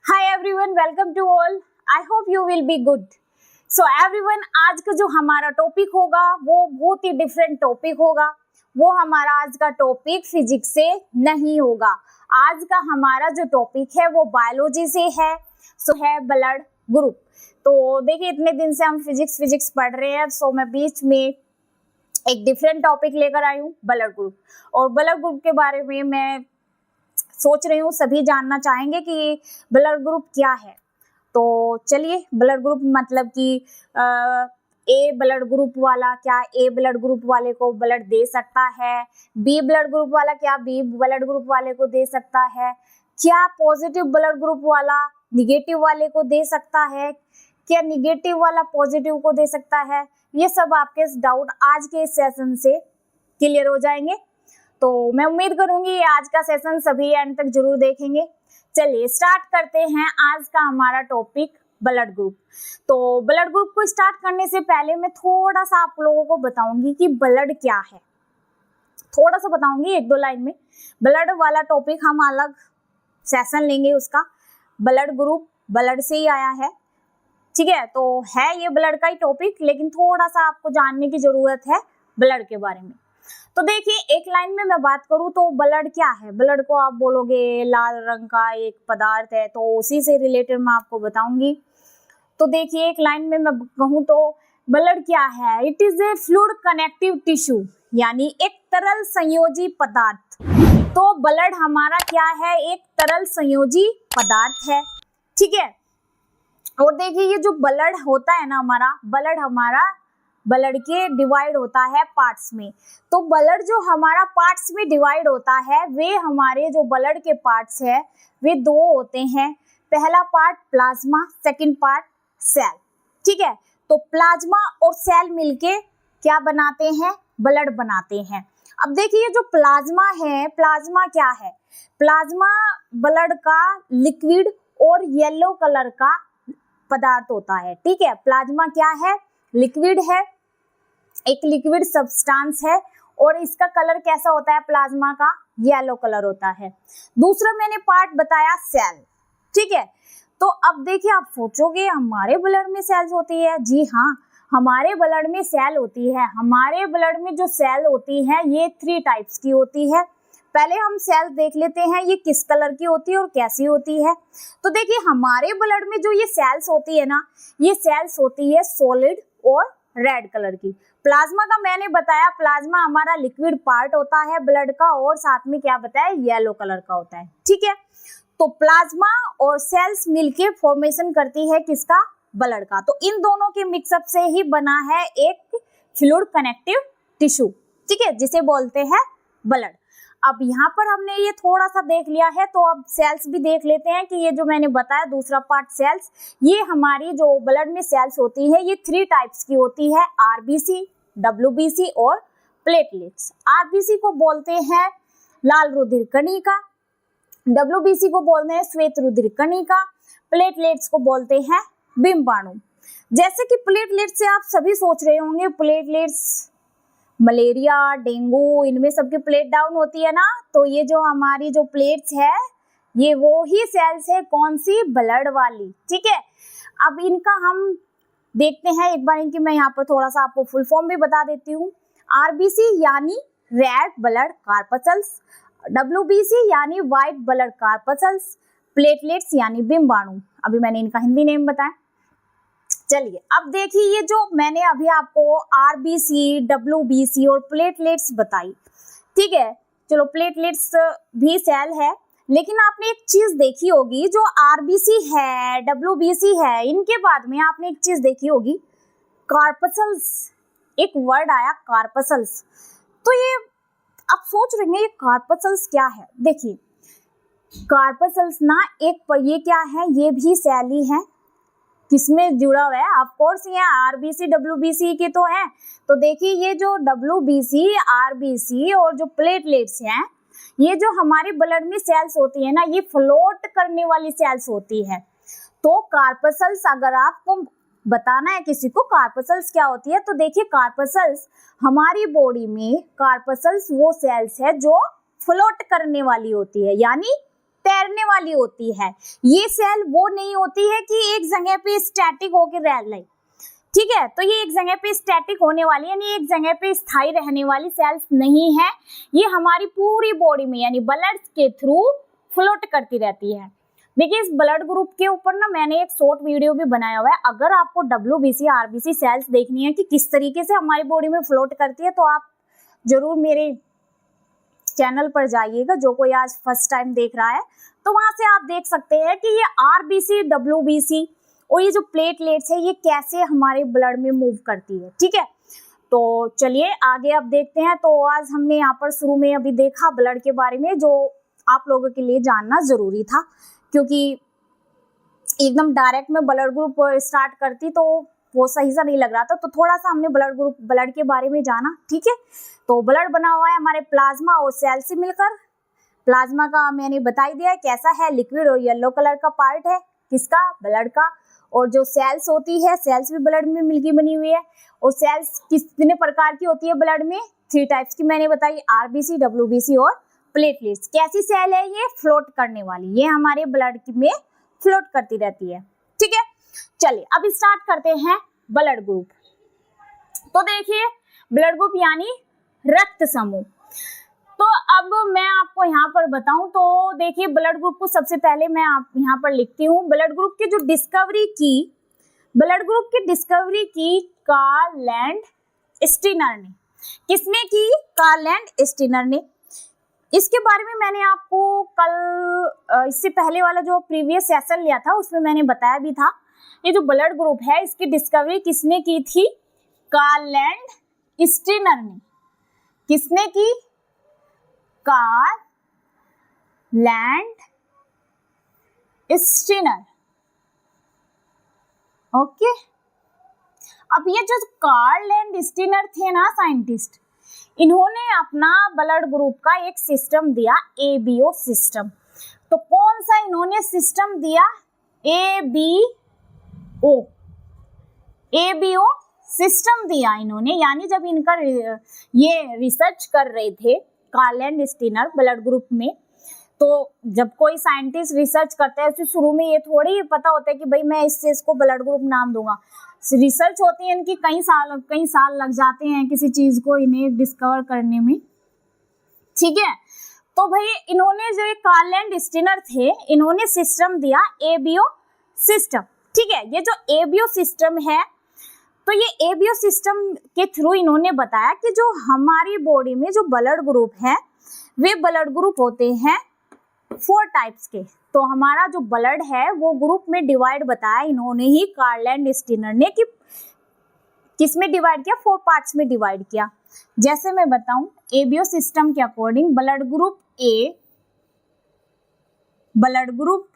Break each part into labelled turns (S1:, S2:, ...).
S1: Hi everyone, welcome to all. I hope you will be good. So everyone, आज का जो हमारा topic होगा वो बहुत ही डिफरेंट टॉपिक होगा। वो हमारा आज का टॉपिक फिजिक्स से नहीं होगा। आज का हमारा जो टॉपिक है वो बायोलॉजी से है। सो है ब्लड ग्रुप। तो देखिए इतने दिन से हम फिजिक्स पढ़ रहे हैं, सो मैं बीच में एक डिफरेंट टॉपिक लेकर आई हूँ, ब्लड ग्रुप। और ब्लड ग्रुप के बारे में मैं सोच रही हूँ सभी जानना चाहेंगे कि ब्लड ग्रुप क्या है। तो चलिए, ब्लड ग्रुप मतलब कि ए ब्लड ग्रुप वाला क्या ए ब्लड ग्रुप वाले को ब्लड दे सकता है, बी ब्लड ग्रुप वाला क्या बी ब्लड ग्रुप वाले को दे सकता है, क्या पॉजिटिव ब्लड ग्रुप वाला निगेटिव वाले को दे सकता है, क्या निगेटिव वाला पॉजिटिव को दे सकता है। ये सब आपके डाउट आज के इस सेशन से क्लियर हो जाएंगे। तो मैं उम्मीद करूंगी आज का सेशन सभी एंड तक जरूर देखेंगे। चलिए स्टार्ट करते हैं आज का हमारा टॉपिक ब्लड ग्रुप। तो ब्लड ग्रुप को स्टार्ट करने से पहले मैं थोड़ा सा आप लोगों को बताऊंगी कि ब्लड क्या है। थोड़ा सा बताऊंगी एक दो लाइन में। ब्लड वाला टॉपिक हम अलग सेशन लेंगे उसका। ब्लड ग्रुप ब्लड से ही आया है, ठीक है। तो है ये ब्लड का ही टॉपिक, लेकिन थोड़ा सा आपको जानने की जरूरत है ब्लड के बारे में। तो देखिए एक लाइन में मैं बात करूं तो ब्लड क्या है। ब्लड को आप बोलोगे लाल रंग का एक पदार्थ है, तो उसी से रिलेटेड मैं आपको बताऊंगी। तो देखिए एक लाइन में मैं कहूं तो ब्लड क्या है। It is a fluid connective tissue, यानी एक तरल संयोजी पदार्थ। तो ब्लड हमारा क्या है, एक तरल संयोजी पदार्थ है, ठीक है। और देखिए ये जो ब्लड होता है ना हमारा ब्लड के डिवाइड होता है पार्ट्स में। तो ब्लड जो हमारा पार्ट्स में डिवाइड होता है वे हमारे जो ब्लड के पार्ट्स है वे दो होते हैं। पहला part plasma, second part cell, ठीक है। तो प्लाज्मा और सेल मिलके क्या बनाते हैं, ब्लड बनाते हैं। अब देखिए जो प्लाज्मा है, प्लाज्मा क्या है, प्लाज्मा ब्लड का लिक्विड और येलो कलर का पदार्थ होता है, ठीक है। प्लाज्मा क्या है, लिक्विड है, एक लिक्विड सब्सटेंस है और इसका कलर कैसा होता है प्लाज्मा का, येलो कलर होता है। दूसरा मैंने पार्ट बताया सेल, ठीक है। तो अब देखिए आप सोचोगे हमारे ब्लड में सेल्स होती है। जी हाँ, हमारे ब्लड में सेल होती है। हमारे ब्लड में जो सेल होती है ये 3 टाइप्स की होती है। पहले हम सेल देख लेते हैं ये किस कलर की होती है और कैसी होती है। तो देखिए हमारे ब्लड में जो ये सेल्स होती है ना, ये सेल्स होती है सॉलिड और रेड कलर की। प्लाज्मा का मैंने बताया, प्लाज्मा हमारा लिक्विड पार्ट होता है ब्लड का और साथ में क्या बताया, येलो कलर का होता है, ठीक है। तो प्लाज्मा और सेल्स मिलके फॉर्मेशन करती है किसका, ब्लड का। तो इन दोनों के मिक्सअप से ही बना है एक फ्लूइड कनेक्टिव टिश्यू, ठीक है, जिसे बोलते हैं ब्लड। अब यहाँ पर हमने ये थोड़ा सा देख लिया है, तो अब सेल्स भी देख लेते हैं कि ये जो मैंने बताया दूसरा पार्ट सेल्स, ये हमारी जो ब्लड में सेल्स होती है ये 3 टाइप्स की होती है, आरबीसी, डब्ल्यूबीसी और प्लेटलेट्स। आरबीसी को बोलते हैं लाल रुधिर कणिका, डब्ल्यूबीसी को बोलते हैं श्वेत रुधिर कणिका, प्लेटलेट्स को बोलते हैं बिंबाणु। जैसे कि प्लेटलेट्स से आप सभी सोच रहे होंगे, प्लेटलेट्स मलेरिया, डेंगू, इनमें सबकी प्लेट डाउन होती है ना। तो ये जो हमारी जो प्लेट्स है ये वो ही सेल्स है, कौन सी, ब्लड वाली, ठीक है। अब इनका हम देखते हैं एक बार, इनकी मैं यहाँ पर थोड़ा सा आपको फुल फॉर्म भी बता देती हूँ। आरबीसी यानी रेड ब्लड कार्पसल्स, डब्ल्यूबीसी यानी व्हाइट ब्लड कार्पसल्स, प्लेटलेट्स यानी बिंबाणु। अभी मैंने इनका हिंदी नेम बताया। चलिए अब देखिए ये जो मैंने अभी आपको आरबीसी, डब्ल्यूबीसी और प्लेटलेट्स बताई, ठीक है। चलो प्लेटलेट्स भी सेल है, लेकिन आपने एक चीज देखी होगी, जो आरबीसी है, डब्ल्यूबीसी है, इनके बाद में आपने एक चीज देखी होगी, कार्पसल्स। एक वर्ड आया कार्पसल्स। तो ये आप सोच रहे हैं ये कार्पसल्स क्या है। देखिए कार्पसल्स ना एक ये क्या है, ये भी सेल ही है। किसमें जुड़ा हुआ है, ऑफ कोर्स ये आरबीसी डब्ल्यूबीसी के तो हैं। तो देखिए ये जो डब्ल्यूबीसी, आरबीसी और जो प्लेटलेट्स हैं, ये जो हमारे ब्लड में सेल्स होती है ना, ये फ्लोट करने वाली सेल्स होती है। तो कार्पसल्स अगर आपको बताना है किसी को कार्पसल्स क्या होती है, तो देखिए कार्पसल्स हमारी बॉडी में, कार्पसल्स वो सेल्स है जो फ्लोट करने वाली होती है, यानी तैरने वाली होती है। ये सेल वो नहीं होती है कि एक जगह पे स्टैटिक होकर रह ले, ठीक है। तो ये एक जगह पे स्टैटिक होने वाली यानी एक जगह पे स्थायी रहने वाली सेल्स नहीं है। ये हमारी पूरी बॉडी में यानी ब्लड के थ्रू फ्लोट करती रहती है। देखिए इस ब्लड ग्रुप के ऊपर ना मैंने एक शॉर्ट वीडियो भी बनाया हुआ है। अगर आपको WBC RBC सेल्स देखनी है कि किस तरीके से हमारी बॉडी में फ्लोट करती है तो आप जरूर मेरे चैनल पर जाइएगा। जो कोई आज फर्स्ट टाइम देख रहा है तो वहां से आप देख सकते हैं कि ये RBC WBC और ये जो प्लेटलेट्स है ये कैसे हमारे ब्लड में मूव करती है, ठीक है। तो चलिए आगे अब देखते हैं। तो आज हमने यहाँ पर शुरू में अभी देखा ब्लड के बारे में, जो आप लोगों के लिए जानना जरूरी था, क्योंकि एकदम डायरेक्ट में ब्लड ग्रुप स्टार्ट करती तो वो सही सा नहीं लग रहा था। तो थोड़ा सा हमने ब्लड के बारे में जाना, ठीक है। तो ब्लड बना हुआ है हमारे प्लाज्मा और सेल से मिलकर। प्लाज्मा का मैंने बता ही दिया है कैसा है, लिक्विड और येलो कलर का पार्ट है किसका, ब्लड का। और जो सेल्स होती है, सेल्स भी ब्लड में मिलकर बनी हुई है। और सेल्स कितने प्रकार की होती है ब्लड में, 3 टाइप्स की मैंने बताई, RBC WBC और प्लेटलेट्स। कैसी सेल है ये, फ्लोट करने वाली, ये हमारे ब्लड में फ्लोट करती रहती है, ठीक है। चलिए अब स्टार्ट करते हैं ब्लड ग्रुप। तो देखिए ब्लड ग्रुप यानी रक्त समूह। तो अब मैं आपको यहाँ पर बताऊं तो देखिए ब्लड ग्रुप को सबसे पहले मैं आप यहाँ पर लिखती हूँ। ब्लड ग्रुप की जो डिस्कवरी की, ब्लड ग्रुप की डिस्कवरी की कार्ल लैंड स्टीनर ने। किसने की, कार्ल लैंड स्टीनर ने। इसके बारे में मैंने आपको कल इससे पहले वाला जो प्रीवियस सेशन लिया था उसमें मैंने बताया भी था। ये जो ब्लड ग्रुप है इसकी डिस्कवरी किसने की थी, कार्ल लैंड स्टीनर ने। किसने की, कार्ल लैंड स्टीनर, ओके। अब ये जो कार्ल लैंड स्टीनर थे ना साइंटिस्ट, इन्होंने अपना ब्लड ग्रुप का एक सिस्टम दिया, ABO सिस्टम। तो कौन सा इन्होंने सिस्टम दिया, ABO सिस्टम दिया इन्होंने। यानी जब इनका ये रिसर्च कर रहे थे Karl Landsteiner blood group में, तो जब कोई साइंटिस्ट रिसर्च करता है उसे शुरू में ये थोड़ी पता होता है कि भाई मैं इस चीज को ब्लड ग्रुप नाम दूंगा। रिसर्च होती है इनकी कई साल लग जाते हैं किसी चीज को इन्हें डिस्कवर करने में, ठीक है। तो भाई इन्होंने जो कार्ल लैंड स्टीनर थे इन्होंने सिस्टम दिया ABO सिस्टम, ठीक है। ये जो ABO सिस्टम है तो ये ABO सिस्टम के थ्रू इन्होंने बताया कि जो हमारी बॉडी में जो ब्लड ग्रुप है वे ब्लड ग्रुप होते हैं 4 टाइप्स के। तो हमारा जो ब्लड है वो ग्रुप में डिवाइड बताया इन्होंने ही, कार्ल लैंड स्टीनर ने, कि किस में डिवाइड किया, 4 पार्ट्स में डिवाइड किया। जैसे मैं बताऊं ABO सिस्टम के according blood group A, blood group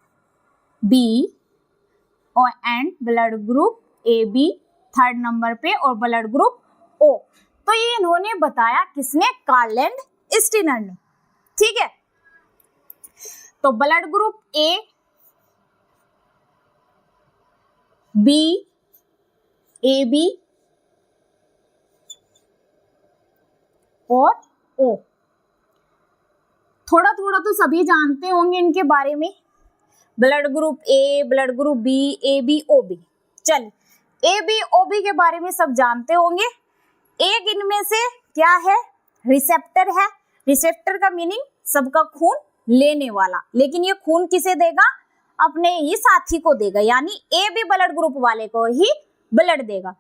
S1: B और and blood group AB 3rd number पे और ब्लड ग्रुप O। तो ये इन्होंने बताया किसने, कार्ल लैंड स्टीनर ने, ठीक है। तो blood group A, B, AB और O। थोड़ा थोड़ा तो सभी जानते होंगे इनके बारे में, blood group A, blood group B, AB, OB। चलिए AB, OB के बारे में सब जानते होंगे। एक इनमें से क्या है, रिसेप्टर है। रिसेप्टर का मीनिंग सबका खून लेने वाला, लेकिन ये खून किसे देगा, अपने ही साथी को देगा, यानी AB ब्लड ग्रुप वाले को ही ब्लड देगा।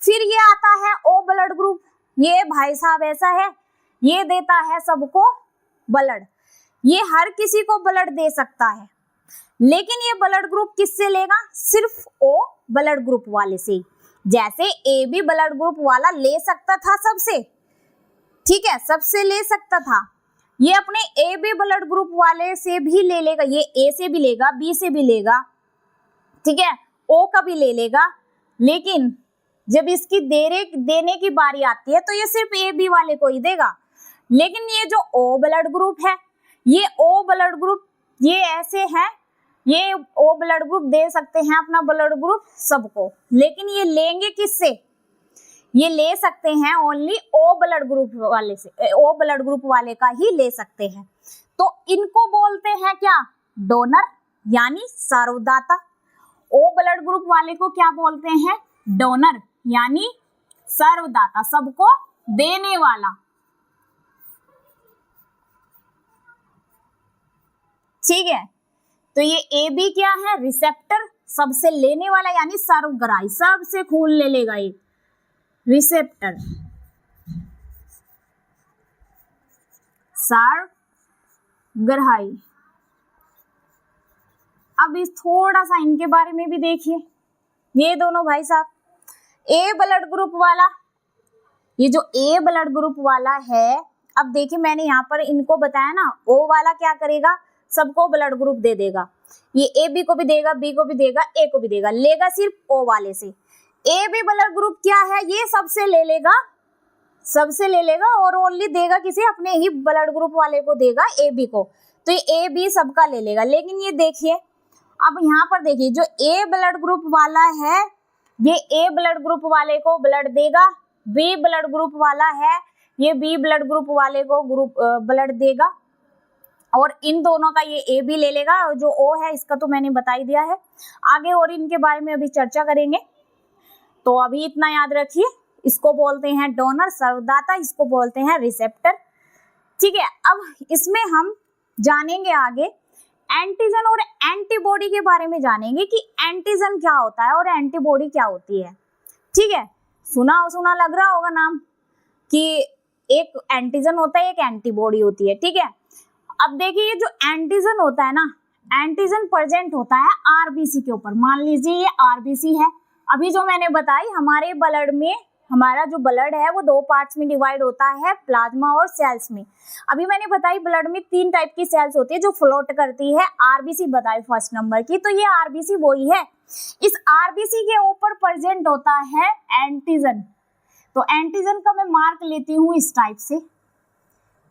S1: फिर ये आता है O ब्लड ग्रुप, ये भाई साहब ऐसा है, ये देता है सबको ब्लड, ये हर किसी को ब्लड दे सकता है, लेकिन ये ब्लड ग्रुप किससे लेगा, सिर्फ O ब्लड ग्रुप वाले से। जैसे AB ब्लड ग्रुप वाला ले सकता था सबसे, ठीक है, सबसे ले सकता था, ये अपने AB ब्लड ग्रुप वाले से भी ले लेगा, ये A से भी लेगा, B से भी लेगा, ठीक है, O का भी ले लेगा। लेकिन जब इसकी देने की बारी आती है तो ये सिर्फ AB वाले को ही देगा। लेकिन ये जो O ब्लड ग्रुप है, ये O ब्लड ग्रुप, ये ऐसे है, ये O ब्लड ग्रुप दे सकते हैं अपना ब्लड ग्रुप सबको, लेकिन ये लेंगे किससे, ये ले सकते हैं ओनली O ब्लड ग्रुप वाले से, O ब्लड ग्रुप वाले का ही ले सकते हैं। तो इनको बोलते हैं क्या, डोनर यानी सर्वदाता। ओ ब्लड ग्रुप वाले को क्या बोलते हैं? डोनर यानी सर्वदाता, सबको देने वाला। ठीक है, तो ये ए बी क्या है? रिसेप्टर, सबसे लेने वाला यानी सर्वग्राही, सबसे खून ले लेगा ये रिसेप्टर, सर्वग्राही। अब इस थोड़ा सा इनके बारे में भी देखिए, ये दोनों भाई साहब, ए ब्लड ग्रुप वाला, ये जो ए ब्लड ग्रुप वाला है, अब देखिए मैंने यहाँ पर इनको बताया ना, ओ वाला क्या करेगा? सबको ब्लड ग्रुप दे देगा, ये ए बी को भी देगा, बी को भी देगा, ए को भी देगा, लेगा सिर्फ ओ वाले से। ए बी ब्लड ग्रुप क्या है? ये सबसे ले लेगा, सबसे ले लेगा और ओनली देगा किसी अपने ही ब्लड ग्रुप वाले को देगा, ए बी को। तो ये ए बी सबका ले लेगा। लेकिन ये देखिए, अब यहाँ पर देखिए, जो ए ब्लड ग्रुप वाला है, ये ए ब्लड ग्रुप वाले को ब्लड देगा, बी ब्लड ग्रुप वाला है, ये बी ब्लड ग्रुप वाले को ब्लड देगा, और इन दोनों का ये ए बी ले लेगा, और जो ओ है इसका तो मैंने बता ही दिया है। आगे और इनके बारे में अभी चर्चा करेंगे, तो अभी इतना याद रखिए, इसको बोलते हैं डोनर, सर्वदाता, इसको बोलते हैं रिसेप्टर। ठीक है, अब इसमें हम जानेंगे आगे एंटीजन और एंटीबॉडी के बारे में, जानेंगे कि एंटीजन क्या होता है और एंटीबॉडी क्या होती है। ठीक है, सुना सुना लग रहा होगा नाम कि एक एंटीजन होता है, एक एंटीबॉडी होती है। ठीक है, अब देखिए ये जो एंटीजन होता है ना, एंटीजन प्रेजेंट होता है आरबीसी के ऊपर। मान लीजिए ये आरबीसी है, अभी जो मैंने बताई हमारे ब्लड में, हमारा जो ब्लड है वो 2 पार्ट्स में डिवाइड होता है, प्लाज्मा और सेल्स में। अभी मैंने बताई ब्लड में 3 टाइप की सेल्स होती है जो फ्लोट करती है, आरबीसी बताई फर्स्ट नंबर की, तो ये आरबीसी वही है। इस आरबीसी के ऊपर प्रेजेंट होता है एंटीजन, तो एंटीजन का मैं मार्क लेती हूँ इस टाइप से।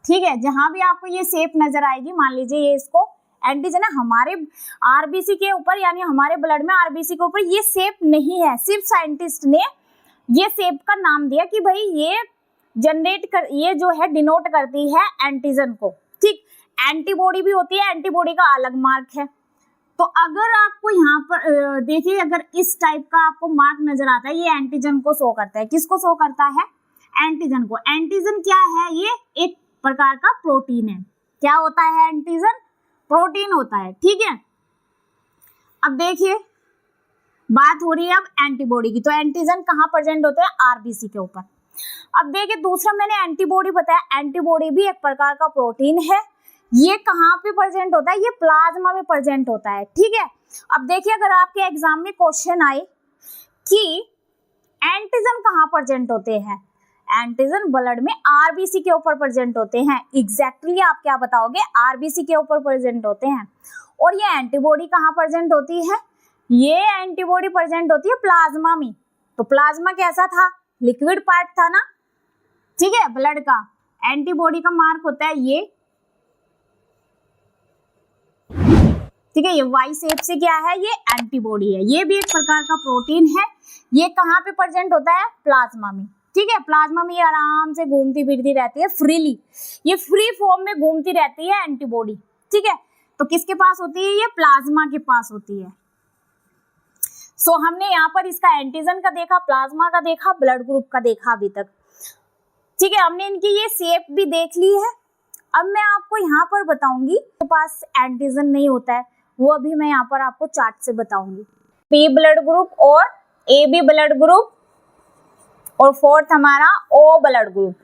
S1: ठीक है, जहां भी आपको ये शेप नजर आएगी, मान लीजिए ये इसको एंटीजन है, हमारे आरबीसी के ऊपर यानी हमारे ब्लड में आरबीसी के ऊपर ये शेप नहीं है, सिर्फ साइंटिस्ट ने ये शेप का नाम दिया कि भाई ये ये जो है डिनोट करती है एंटीजन को। ठीक, एंटीबॉडी भी होती है, एंटीबॉडी का अलग मार्क है। तो अगर आपको यहाँ पर देखिए, अगर इस टाइप का आपको मार्क नजर आता है, ये एंटीजन को शो करता है। किसको शो करता है? एंटीजन को। एंटीजन क्या है? ये एक प्रकार का प्रोटीन है। क्या होता है एंटीजन? प्रोटीन होता है। ठीक है, अब देखिए बात हो रही है अब एंटीबॉडी की, तो एंटीजन कहाँ प्रेजेंट होते हैं? आरबीसी के ऊपर। अब देखिए दूसरा मैंने एंटीबॉडी बताया, एंटीबॉडी भी एक प्रकार का प्रोटीन है। ये कहाँ पे प्रेजेंट होता है? ये प्लाज्मा में प्रेजेंट होता है। ठीक है, अब देखिए अगर आपके एग्जाम में क्वेश्चन आए कि एंटीजन कहाँ प्रेजेंट होते हैं, एंटीजन ब्लड में आरबीसी के ऊपर प्रेजेंट होते हैं। एग्जैक्टली आप क्या बताओगे? आरबीसी के ऊपर प्रेजेंट होते हैं। और ये एंटीबॉडी कहाँ प्रेजेंट होती है? ये एंटीबॉडी प्रेजेंट होती है प्लाज्मा में। तो प्लाज्मा कैसा था? लिक्विड पार्ट था ना। ठीक है, ब्लड का। एंटीबॉडी का मार्क होता है ये। ठीक है, ये वाई शेप से क्या है? ये एंटीबॉडी है। ये भी एक प्रकार का प्रोटीन है। ये कहाँ पे प्रेजेंट होता है? प्लाज्मा में। ठीक है, प्लाज्मा में ये आराम से घूमती फिरती रहती है फ्रीली, ये फ्री फॉर्म में घूमती रहती है एंटीबॉडी। ठीक है, तो किसके पास होती है? ये प्लाज्मा के पास होती है। सो हमने यहाँ पर इसका एंटीजन का देखा, प्लाज्मा का देखा, ब्लड ग्रुप का देखा अभी तक। ठीक है, हमने इनकी ये शेप भी देख ली है। अब मैं आपको यहाँ पर बताऊंगी, मेरे पास एंटीजन नहीं होता है, वो अभी मैं यहाँ पर आपको चार्ट से बताऊंगी। पी ब्लड ग्रुप और ए बी ब्लड ग्रुप और फोर्थ हमारा ओ ब्लड ग्रुप।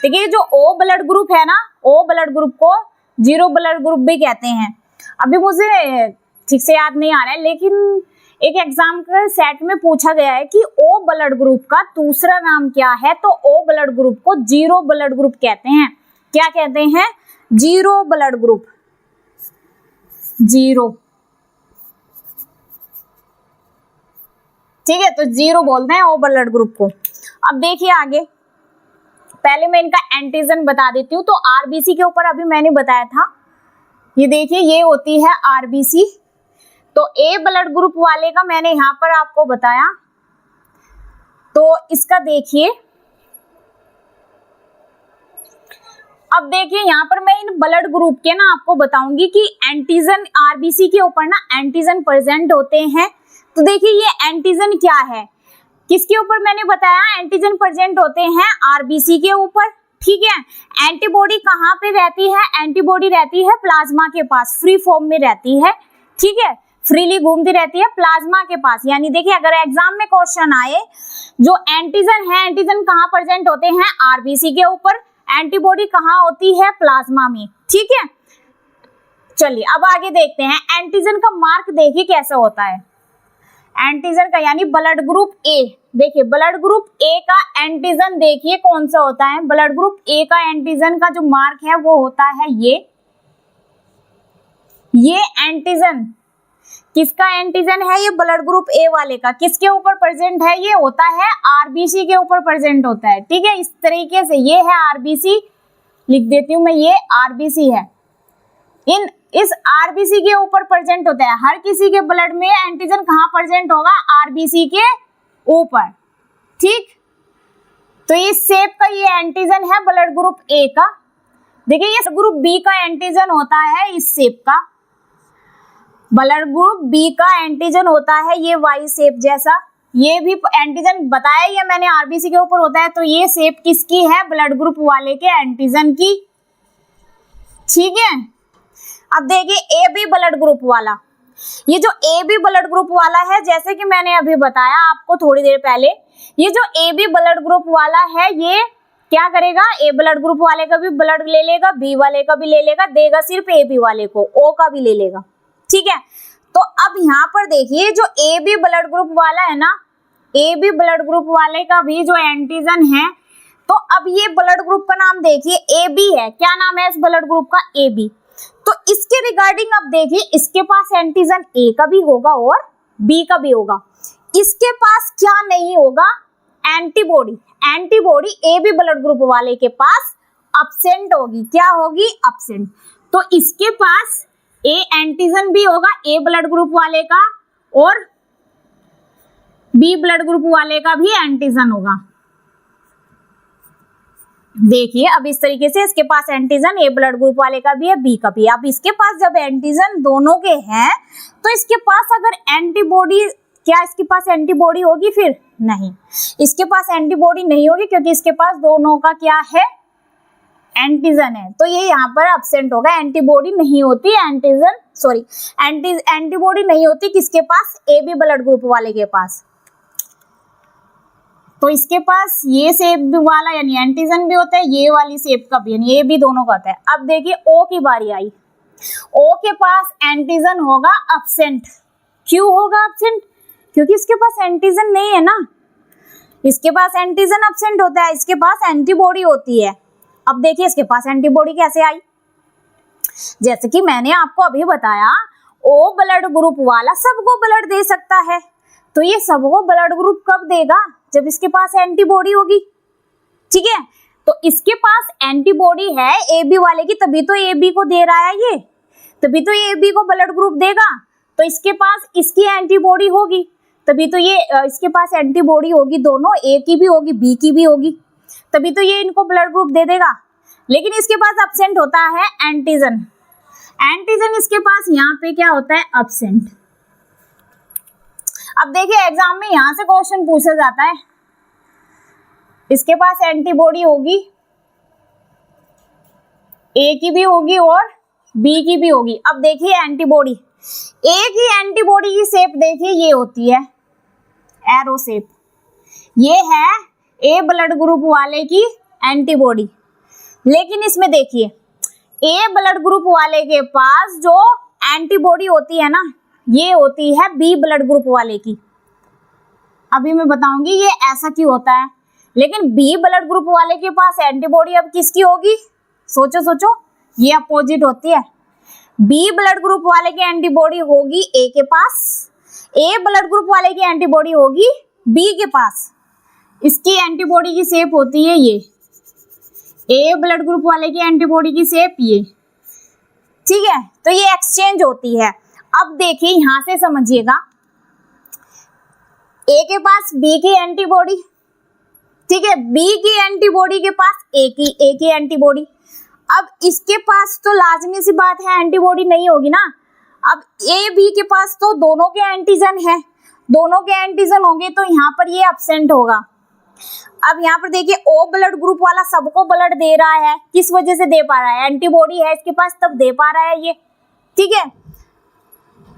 S1: देखिए जो ओ ब्लड ग्रुप है ना, ओ ब्लड ग्रुप को जीरो ब्लड ग्रुप भी कहते हैं। अभी मुझे ठीक से याद नहीं आ रहा है, लेकिन एक एग्जाम के सेट में पूछा गया है कि ओ ब्लड ग्रुप का दूसरा नाम क्या है, तो ओ ब्लड ग्रुप को जीरो ब्लड ग्रुप कहते हैं। क्या कहते हैं? Zero blood group. जीरो। ठीक है, तो जीरो बोलते हैं ओ ब्लड ग्रुप को। अब देखिए आगे, पहले मैं इनका एंटीजन बता देती हूँ। तो आरबीसी के ऊपर अभी मैंने बताया था, ये देखिए ये होती है आरबीसी। तो ए ब्लड ग्रुप वाले का मैंने यहाँ पर आपको बताया, तो इसका देखिए अब देखिए यहाँ पर मैं इन ब्लड ग्रुप के ना आपको बताऊंगी कि एंटीजन आरबीसी के ऊपर ना एंटीजन प्रेजेंट होते हैं। तो देखिए ये एंटीजन क्या है, किसके ऊपर मैंने बताया, एंटीजन प्रेजेंट होते हैं आरबीसी के ऊपर, ठीक है। एंटीबॉडी कहाँ पे रहती है, एंटीबॉडी रहती है प्लाज्मा के पास, फ्री फॉर्म में रहती है, ठीक है, फ्रीली घूमती रहती है प्लाज्मा के पास। यानी देखिए अगर एग्जाम में क्वेश्चन आए, जो एंटीजन है, एंटीजन कहाँ प्रेजेंट होते हैं, आरबीसी के ऊपर, एंटीबॉडी कहाँ होती है, प्लाज्मा में, ठीक है। चलिए अब आगे देखते हैं, एंटीजन का मार्क देखिए कैसा होता है। एंटीजन का यानी ब्लड ग्रुप ए, देखिए ब्लड ग्रुप ए का एंटीजन देखिए कौन सा होता है। ब्लड ग्रुप ए का एंटीजन का जो मार्क है वो होता है ये एंटीजन किसका एंटीजन है, ये ब्लड ग्रुप ए वाले का, किसके ऊपर प्रेजेंट है, ये होता है आरबीसी के ऊपर प्रेजेंट होता है, ठीक है। इस तरीके से ये है आरबीसी, लिख देती हूं मैं, ये आरबीसी है, इस आरबीसी के ऊपर प्रेजेंट होता है। हर किसी के ब्लड में एंटीजन कहाँ प्रेजेंट होगा, आरबीसी के ऊपर, ठीक। तो इस शेप का ये एंटीजन है ब्लड ग्रुप ए का। देखिए ये ग्रुप बी का एंटीजन होता है इस शेप का, ब्लड ग्रुप बी का एंटीजन होता है ये वाई शेप जैसा, ये भी एंटीजन बताया ही है मैंने, आरबीसी के ऊपर होता है। तो ये शेप किसकी है, ब्लड ग्रुप वाले के एंटीजन की, ठीक है। अब देखिए ए बी ब्लड ग्रुप वाला, ये जो ए बी ब्लड ग्रुप वाला है, जैसे कि मैंने अभी बताया आपको थोड़ी देर पहले, ये जो ए बी ब्लड ग्रुप वाला है ये क्या करेगा, ए ब्लड ग्रुप वाले का भी ब्लड ले लेगा, बी वाले का भी ले लेगा, देगा सिर्फ ए बी वाले को, ओ का भी ले लेगा, ठीक है। तो अब यहाँ पर देखिए जो ए बी ब्लड ग्रुप वाला है ना, ए बी ब्लड ग्रुप वाले का भी जो एंटीजन है, तो अब ये ब्लड ग्रुप का नाम देखिए ए बी है, क्या नाम है इस ब्लड ग्रुप का, ए बी। तो इसके रिगार्डिंग अब देखिए इसके पास एंटीजन ए का भी होगा और बी का भी होगा। इसके पास क्या नहीं होगा, antibody, antibody A B blood group वाले के पास अब्सेंट होगी, क्या होगी, अब्सेंट। तो इसके पास ए एंटीजन भी होगा ए ब्लड ग्रुप वाले का, और बी ब्लड ग्रुप वाले का भी एंटीजन होगा। देखिए अब इस तरीके से इसके पास एंटीजन ए ब्लड ग्रुप वाले का भी है, बी का भी है। अब इसके पास जब एंटीजन दोनों के हैं तो इसके पास अगर एंटीबॉडी, क्या इसके पास एंटीबॉडी होगी, फिर नहीं, इसके पास एंटीबॉडी नहीं होगी क्योंकि इसके पास दोनों का क्या है, एंटीजन है। तो ये यहाँ पर अब्सेंट होगा, एंटीबॉडी नहीं होती, एंटीजन सॉरी एंटीबॉडी नहीं होती किसके पास, ए बी ब्लड ग्रुप वाले के पास। तो इसके पास ये शेप वाला यानी एंटीजन भी होता है, ये वाली शेप का भी, यानी ये भी दोनों का होता है। अब देखिए ओ की बारी आई, ओ के पास एंटीजन होगा अब्सेंट। क्यों होगा अब्सेंट, क्योंकि इसके पास एंटीजन नहीं है ना, इसके पास एंटीजन अब्सेंट होता है, इसके पास एंटीबॉडी होती है। अब देखिए इसके पास एंटीबॉडी कैसे आई, जैसे कि मैंने आपको अभी बताया, ओ ब्लड ग्रुप वाला सबको ब्लड दे सकता है, तो ये सबको ब्लड ग्रुप कब देगा, जब इसके पास एंटीबॉडी होगी, ठीक है। तो इसके पास एंटीबॉडी है ए बी वाले की, तभी तो ए बी को दे रहा है ये, तभी तो ये ए बी को ब्लड ग्रुप देगा। तो इसके पास इसकी एंटीबॉडी होगी, तभी तो ये इसके पास एंटीबॉडी होगी, दोनों ए की भी होगी बी की भी होगी, तभी तो ये इनको ब्लड ग्रुप दे देगा। लेकिन इसके पास अब्सेंट होता है एंटीजन, एंटीजन इसके पास यहाँ पे क्या होता है, अब्सेंट। अब देखिए एग्जाम में यहां से क्वेश्चन पूछा जाता है, इसके पास एंटीबॉडी होगी, ए की भी होगी और बी की भी होगी। अब देखिए एंटीबॉडी, ए की एंटीबॉडी की शेप देखिए ये होती है एरो शेप, ये है ए ब्लड ग्रुप वाले की एंटीबॉडी। लेकिन इसमें देखिए ए ब्लड ग्रुप वाले के पास जो एंटीबॉडी होती है ना, ये होती है बी ब्लड ग्रुप वाले की। अभी मैं बताऊंगी ये ऐसा क्यों होता है। लेकिन बी ब्लड ग्रुप वाले के पास एंटीबॉडी अब किसकी होगी, सोचो सोचो, ये अपोजिट होती है। बी ब्लड ग्रुप वाले की एंटीबॉडी होगी ए के पास, ए ब्लड ग्रुप वाले की एंटीबॉडी होगी बी के पास। इसकी एंटीबॉडी की शेप होती है ये, ए ब्लड ग्रुप वाले की एंटीबॉडी की शेप ये, ठीक है। तो ये एक्सचेंज होती है। अब देखिए यहां से समझिएगा, ए के पास बी की एंटीबॉडी, ठीक है, बी की एंटीबॉडी के पास ए की एंटीबॉडी। अब इसके पास तो लाजमी सी बात है एंटीबॉडी नहीं होगी ना। अब ए बी के पास तो दोनों के एंटीजन है, दोनों के एंटीजन होंगे तो यहाँ पर ये एब्सेंट होगा। अब यहाँ पर देखिए ओ ब्लड ग्रुप वाला सबको ब्लड दे रहा है, किस वजह से दे पा रहा है, एंटीबॉडी है इसके पास तब दे पा रहा है ये, ठीक है।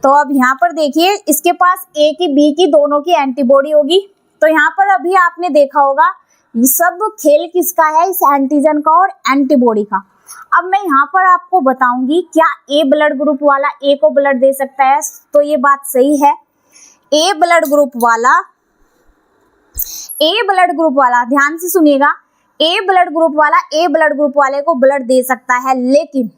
S1: तो अब यहाँ पर देखिए इसके पास ए की बी की दोनों की एंटीबॉडी होगी। तो यहाँ पर अभी आपने देखा होगा ये सब खेल किसका है, इस एंटीजन का और एंटीबॉडी का। अब मैं यहाँ पर आपको बताऊंगी क्या ए ब्लड ग्रुप वाला ए को ब्लड दे सकता है, तो ये बात सही है। ए ब्लड ग्रुप वाला ध्यान से सुनिएगा, ए ब्लड ग्रुप वाले को ब्लड दे सकता है, लेकिन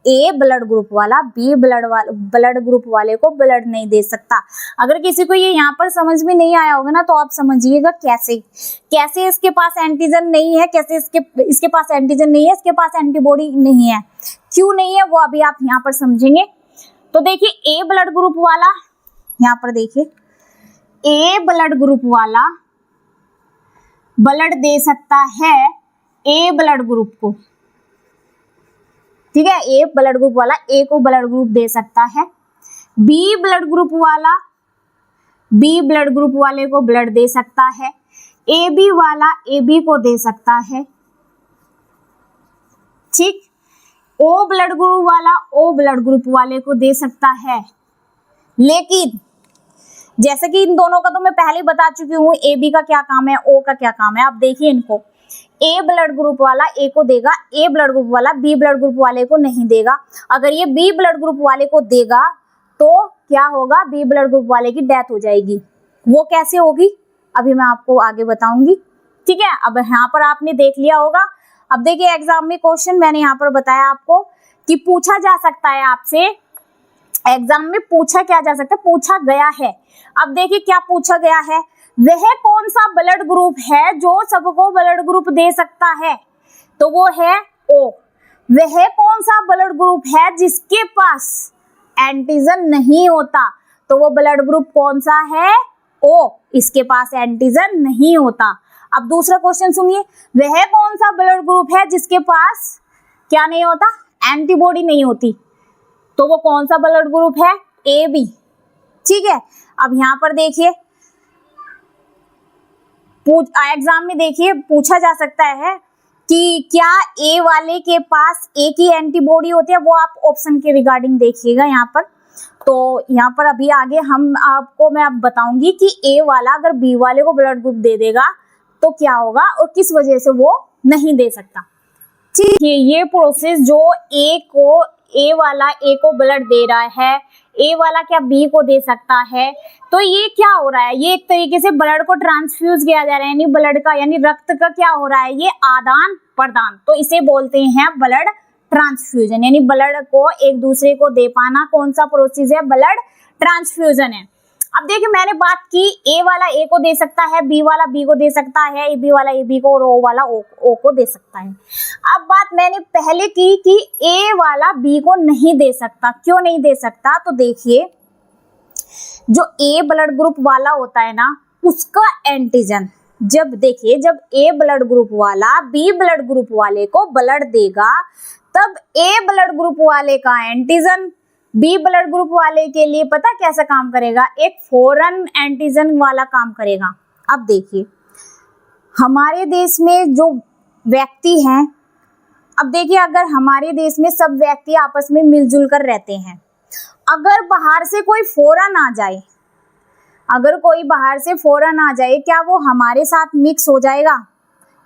S1: ए ब्लड ग्रुप वाला बी ब्लड ग्रुप वाले को ब्लड नहीं दे सकता। अगर किसी को ये यहाँ पर समझ में नहीं आया होगा ना तो आप समझिएगा कैसे इसके पास एंटीजन नहीं है, कैसे इसके पास एंटीजन नहीं है, इसके पास एंटीबॉडी नहीं है, क्यों नहीं है वो अभी आप यहाँ पर समझेंगे। तो देखिए ए ब्लड ग्रुप वाला, यहाँ पर देखिए ए ब्लड ग्रुप वाला ब्लड दे सकता है ए ब्लड ग्रुप को, ठीक है। ए ब्लड ग्रुप वाला ए को ब्लड ग्रुप दे सकता है, बी ब्लड ग्रुप वाला बी ब्लड ग्रुप वाले को ब्लड दे सकता है, ए बी वाला ए बी को दे सकता है, ठीक। ओ ब्लड ग्रुप वाला ओ ब्लड ग्रुप वाले को दे सकता है, लेकिन जैसे कि इन दोनों का तो मैं पहले बता चुकी हूँ, ए बी का क्या काम है, ओ का क्या काम है। आप देखिए इनको, ए ब्लड ग्रुप वाला ए को देगा, ए ब्लड ग्रुप वाला बी ब्लड ग्रुप वाले को नहीं देगा। अगर ये बी ब्लड ग्रुप वाले को देगा तो क्या होगा, बी ब्लड ग्रुप वाले की डेथ हो जाएगी। वो कैसे होगी अभी मैं आपको आगे बताऊंगी, ठीक है। अब यहाँ पर आपने देख लिया होगा। अब देखिए एग्जाम में क्वेश्चन मैंने यहाँ पर बताया आपको कि पूछा जा सकता है आपसे, एग्जाम में पूछा क्या जा सकता है, पूछा गया है। अब देखिए क्या पूछा गया है, वह कौन सा ब्लड ग्रुप है जो सबको ब्लड ग्रुप दे सकता है, तो वो है ओ। वह कौन सा ब्लड ग्रुप है जिसके पास एंटीजन नहीं होता, तो वो ब्लड ग्रुप कौन सा है, ओ, इसके पास एंटीजन नहीं होता। अब दूसरा क्वेश्चन सुनिए, वह कौन सा ब्लड ग्रुप है जिसके पास क्या नहीं होता, एंटीबॉडी नहीं होती, तो वो कौन सा ब्लड ग्रुप है, ए बी, ठीक है। अब यहाँ पर देखिए एग्जाम में देखिए पूछा जा सकता है कि क्या ए वाले के पास ए की एंटीबॉडी होती है, वो आप ऑप्शन के रिगार्डिंग देखिएगा यहाँ पर। तो यहाँ पर अभी आगे मैं अब बताऊंगी कि ए वाला अगर बी वाले को ब्लड ग्रुप दे देगा तो क्या होगा और किस वजह से वो नहीं दे सकता, ठीक है। ये प्रोसेस जो ए वाला ए को ब्लड दे रहा है, ए वाला क्या बी को दे सकता है, तो ये क्या हो रहा है, ये एक तरीके से ब्लड को ट्रांसफ्यूज किया जा रहा है, यानी ब्लड का यानी रक्त का क्या हो रहा है, ये आदान प्रदान, तो इसे बोलते हैं ब्लड ट्रांसफ्यूजन, यानी ब्लड को एक दूसरे को दे पाना कौन सा प्रोसेस है, ब्लड ट्रांसफ्यूजन है। अब देखिए मैंने बात की ए वाला ए को दे सकता है, बी वाला बी को दे सकता है, ए बी वाला ए बी को और ओ वाला ओ को दे सकता है। अब बात मैंने पहले की कि ए वाला बी को नहीं दे सकता, क्यों नहीं दे सकता, तो देखिए जो ए ब्लड ग्रुप वाला होता है ना उसका एंटीजन जब ए ब्लड ग्रुप वाला बी ब्लड ग्रुप वाले को ब्लड देगा तब ए ब्लड ग्रुप वाले का एंटीजन बी ब्लड ग्रुप वाले के लिए पता कैसा काम करेगा, एक फॉरेन एंटीजन वाला काम करेगा। अब देखिए हमारे देश में जो व्यक्ति हैं, अब देखिए अगर हमारे देश में सब व्यक्ति आपस में मिलजुल कर रहते हैं, अगर बाहर से कोई फॉरेन आ जाए, अगर कोई बाहर से फॉरेन आ जाए क्या वो हमारे साथ मिक्स हो जाएगा,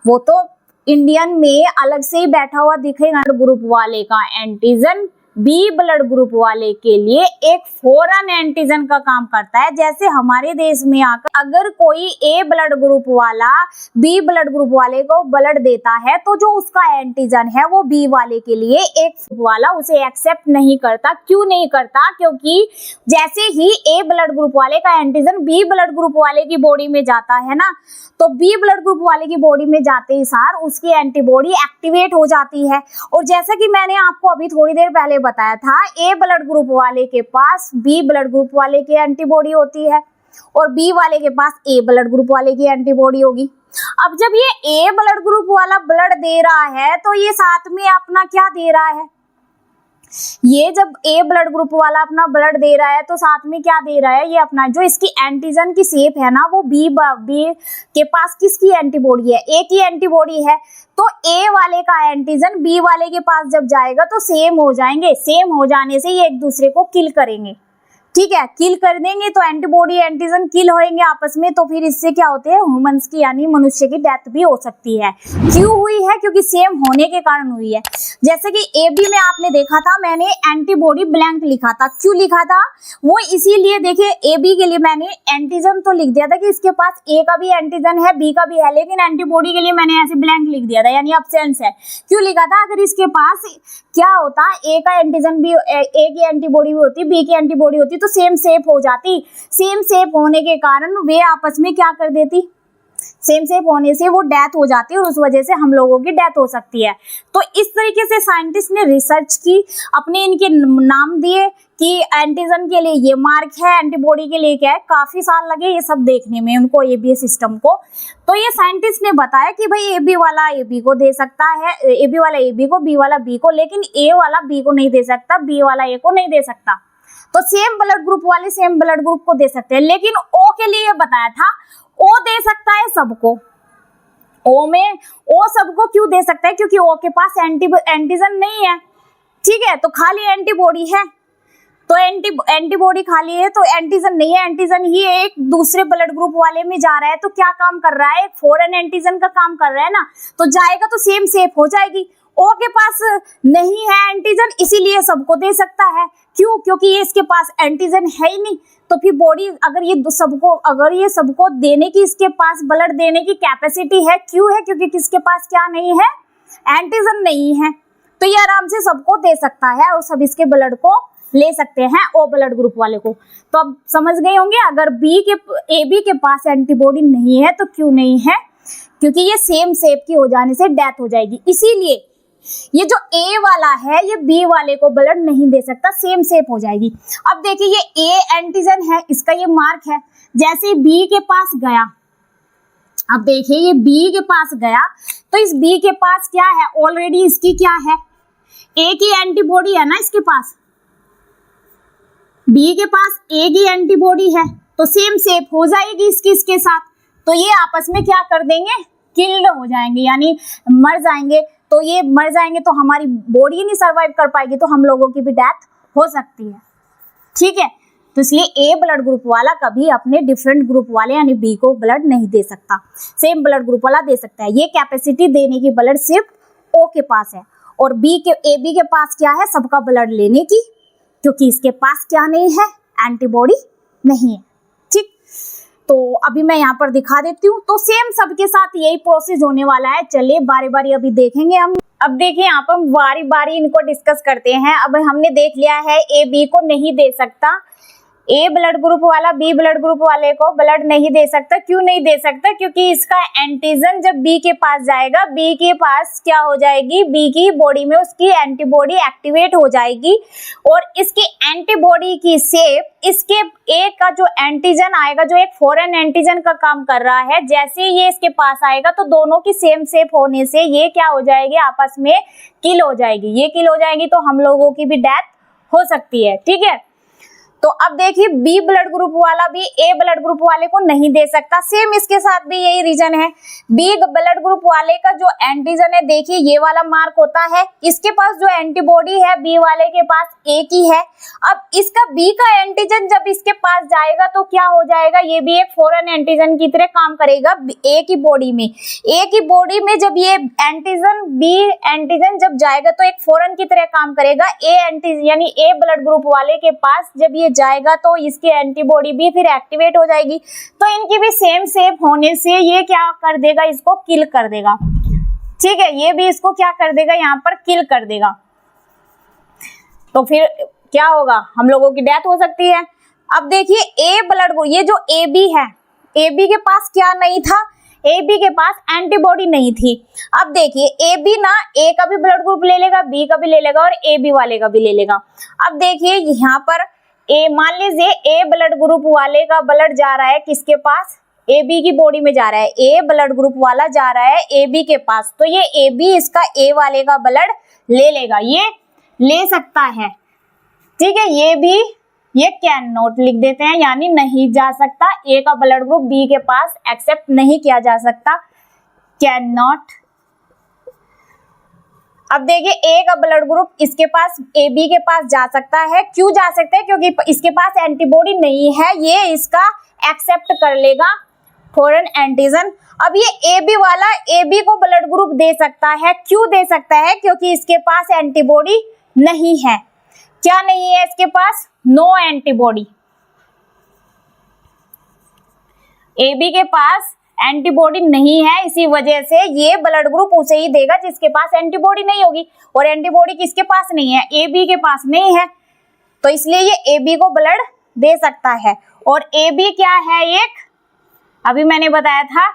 S1: वो तो इंडियन में अलग से ही बैठा हुआ दिखेगा। ग्रुप वाले का एंटीजन बी ब्लड ग्रुप वाले के लिए एक फॉरेन एंटीजन का काम करता है। जैसे हमारे देश में आकर अगर कोई ए ब्लड ग्रुप वाला बी ब्लड ग्रुप वाले को ब्लड देता है तो जो उसका एंटीजन है वो बी वाले के लिए एक वाला उसे एक्सेप्ट नहीं करता। क्यों नहीं करता, क्योंकि जैसे ही ए ब्लड ग्रुप वाले का एंटीजन बी ब्लड ग्रुप वाले की बॉडी में जाता है ना, तो बी ब्लड ग्रुप वाले की बॉडी में जाते ही सार उसकी एंटीबॉडी एक्टिवेट हो जाती है। और जैसा कि मैंने आपको अभी थोड़ी देर पहले बताया था, ए ब्लड ग्रुप वाले के पास बी ब्लड ग्रुप वाले की एंटीबॉडी होती है, और बी वाले के पास ए ब्लड ग्रुप वाले की एंटीबॉडी होगी। अब जब ये ए ब्लड ग्रुप वाला ब्लड दे रहा है तो ये साथ में अपना क्या दे रहा है, ये जब ए ब्लड ग्रुप वाला अपना ब्लड दे रहा है तो साथ में क्या दे रहा है, ये अपना जो इसकी एंटीजन की शेप है ना, वो बी के पास किसकी एंटीबॉडी है, ए की एंटीबॉडी है। तो ए वाले का एंटीजन बी वाले के पास जब जाएगा तो सेम हो जाएंगे, सेम हो जाने से ये एक दूसरे को किल करेंगे। ठीक है, किल कर देंगे तो एंटीबॉडी एंटीजन किल होएंगे आपस में, तो फिर इससे क्या होते हैं, ह्यूमंस की यानी मनुष्य की डेथ भी हो सकती है। क्यों हुई है, क्योंकि सेम होने के कारण हुई है। जैसे कि ए बी में आपने देखा था मैंने एंटीबॉडी ब्लैंक लिखा था, क्यों लिखा था, वो इसीलिए देखिए ए बी के लिए मैंने एंटीजन तो लिख दिया था कि इसके पास ए का भी एंटीजन है बी का भी है, लेकिन एंटीबॉडी के लिए मैंने ऐसे ब्लैंक लिख दिया था यानी अब्सेंस है। क्यों लिखा था, अगर इसके पास क्या होता, ए का एंटीजन भी ए की एंटीबॉडी भी होती, बी की एंटीबॉडी होती तो सेम शेप हो जाती। सेम शेप होने के कारण वे आपस में क्या कर देती, सेम शेप होने से वो डेथ हो जाती है और उस वजह से हम लोगों की डेथ हो सकती है। तो इस तरीके से साइंटिस्ट ने रिसर्च की, अपने इनके नाम दिए कि एंटीजन के लिए ये मार्क है, एंटीबॉडी के लिए क्या है। काफी साल लगे ये सब देखने में उनको, एबी सिस्टम को। तो ये साइंटिस्ट ने बताया कि भाई ए बी वाला ए बी को दे सकता है, ए बी वाला ए बी को, बी वाला बी को, लेकिन ए वाला बी को नहीं दे सकता, बी वाला ए को नहीं दे सकता। तो सेम ब्लड ग्रुप वाले सेम ब्लड ग्रुप को दे सकते हैं, लेकिन ओ के लिए बताया था ओ दे सकता है सबको। ओ में ओ सबको क्यों दे सकता है, क्योंकि ओ के पास एंटीजन नहीं है। ठीक है, तो खाली एंटीबॉडी है, तो एंटीबॉडी खाली है तो एंटीजन नहीं है, एंटीजन ही एक दूसरे ब्लड ग्रुप वाले में जा रहा है तो क्या काम कर रहा है, फॉरेन एंटीजन का काम कर रहा है ना, तो जाएगा तो सेम शेप हो जाएगी। ओ के पास नहीं है एंटीजन, इसीलिए सबको दे सकता है। क्यों, क्योंकि ये इसके पास एंटीजन है ही नहीं। तो फिर बॉडी अगर ये सबको देने की इसके पास ब्लड देने की कैपेसिटी है, क्यों है, क्योंकि किसके पास क्या नहीं है, एंटीजन नहीं है, तो ये आराम से सबको दे सकता है और सब इसके ब्लड को ले सकते हैं ओ ब्लड ग्रुप वाले को। तो अब समझ गए होंगे, अगर ए बी के पास एंटीबॉडी नहीं है तो क्यों नहीं है, क्योंकि ये सेम शेप की हो जाने से डेथ हो जाएगी। इसीलिए ये जो ए वाला है ये बी वाले को ब्लड नहीं दे सकता, सेम शेप हो जाएगी। अब देखिए ये ए एंटीजन है, इसका ये मार्क है, जैसे बी के पास गया, अब देखिए ये बी के पास गया तो इस बी के पास क्या है, ऑलरेडी इसकी क्या है, ए की एंटीबॉडी है ना इसके पास, बी के पास ए की एंटीबॉडी है तो सेम शेप हो जाएगी इसके साथ। तो ये आपस में क्या कर देंगे, किल्ड हो जाएंगे यानी मर जाएंगे। तो ये मर जाएंगे तो हमारी बॉडी नहीं सर्वाइव कर पाएगी, तो हम लोगों की भी डेथ हो सकती है। ठीक है, तो इसलिए ए ब्लड ग्रुप वाला कभी अपने डिफरेंट ग्रुप वाले यानी बी को ब्लड नहीं दे सकता, सेम ब्लड ग्रुप वाला दे सकता है। ये कैपेसिटी देने की ब्लड सिर्फ ओ के पास है और ए बी के पास क्या है, सबका ब्लड लेने की, क्योंकि इसके पास क्या नहीं है, एंटीबॉडी नहीं है। ठीक, तो अभी मैं यहाँ पर दिखा देती हूँ। तो सेम सबके साथ यही प्रोसेस होने वाला है। चलिए बारी बारी अभी देखेंगे हम। अब देखिए यहाँ पर हम बारी बारी इनको डिस्कस करते हैं। अब हमने देख लिया है ए बी को नहीं दे सकता, ए ब्लड ग्रुप वाला बी ब्लड ग्रुप वाले को ब्लड नहीं दे सकता। क्यों नहीं दे सकता, क्योंकि इसका एंटीजन जब बी के पास जाएगा, बी के पास क्या हो जाएगी, बी की बॉडी में उसकी एंटीबॉडी एक्टिवेट हो जाएगी और इसकी एंटीबॉडी की शेप इसके ए का जो एंटीजन आएगा, जो एक फॉरेन एंटीजन का काम कर रहा है, जैसे ये इसके पास आएगा तो दोनों की सेम शेप होने से ये क्या हो जाएगी, आपस में किल हो जाएगी। ये किल हो जाएगी तो हम लोगों की भी डेथ हो सकती है। ठीक है, तो अब देखिए बी ब्लड ग्रुप वाला भी ए ब्लड ग्रुप वाले को नहीं दे सकता। सेम इसके साथ भी यही रीजन है। बी ब्लड ग्रुप वाले का जो एंटीजन है, देखिए ये वाला मार्क होता है, इसके पास जो एंटीबॉडी है बी वाले के पास ए की है। अब इसका बी का एंटीजन जब इसके पास जाएगा तो क्या हो जाएगा, ये भी एक फॉरेन एंटीजन की तरह काम करेगा ए की बॉडी में। ए की बॉडी में जब ये एंटीजन बी एंटीजन जब जाएगा तो एक फॉरेन की तरह काम करेगा। ए एंटीजन यानी ए ब्लड ग्रुप वाले के पास जब ये जाएगा तो इसकी एंटीबॉडी भी फिर एक्टिवेट हो जाएगी, तो इनकी भी सेम शेप होने से ये क्या कर देगा, इसको किल कर देगा। ठीक है, ये भी इसको क्या कर देगा, यहाँ पर किल कर देगा। तो फिर क्या होगा, हम लोगों की डेथ हो सकती है। अब देखिए ए ब्लड ग्रुप, ये जो ए बी है, ए बी के पास क्या नहीं था, ए बी के पास एंटीबॉडी नहीं थी। अब देखिए ए बी ना ए का भी ब्लड ग्रुप ले लेगा, बी का भी ले लेगा और ए बी वाले का भी ले लेगा। अब देखिए यहाँ पर ए, मान लीजिए ए ब्लड ग्रुप वाले का ब्लड जा रहा है किसके पास, ए बी की बॉडी में जा रहा है, ए ब्लड ग्रुप वाला जा रहा है ए बी के पास, तो ये ए बी इसका ए वाले का ब्लड ले लेगा, ये ले सकता है, ठीक है। ये भी, ये कैन नॉट लिख देते हैं, यानी नहीं जा सकता, ए का ब्लड ग्रुप बी के पास एक्सेप्ट नहीं किया जा सकता, कैन नॉट। अब देखिए ए का ब्लड ग्रुप इसके पास ए बी के पास जा सकता है, क्यों जा सकता है, क्योंकि इसके पास एंटीबॉडी नहीं है, ये इसका एक्सेप्ट कर लेगा फॉरेन एंटीजन। अब ये ए बी वाला ए बी को ब्लड ग्रुप दे सकता है, क्यों दे सकता है, क्योंकि इसके पास एंटीबॉडी नहीं है, क्या नहीं है इसके पास, नो एंटीबॉडी, ए बी के पास एंटीबॉडी नहीं है, इसी वजह से ये ब्लड ग्रुप उसे ही देगा जिसके पास एंटीबॉडी नहीं होगी, और एंटीबॉडी किसके पास नहीं है, ए बी के पास नहीं है, तो इसलिए ये ए बी को ब्लड दे सकता है। और ए बी क्या है, एक अभी मैंने बताया था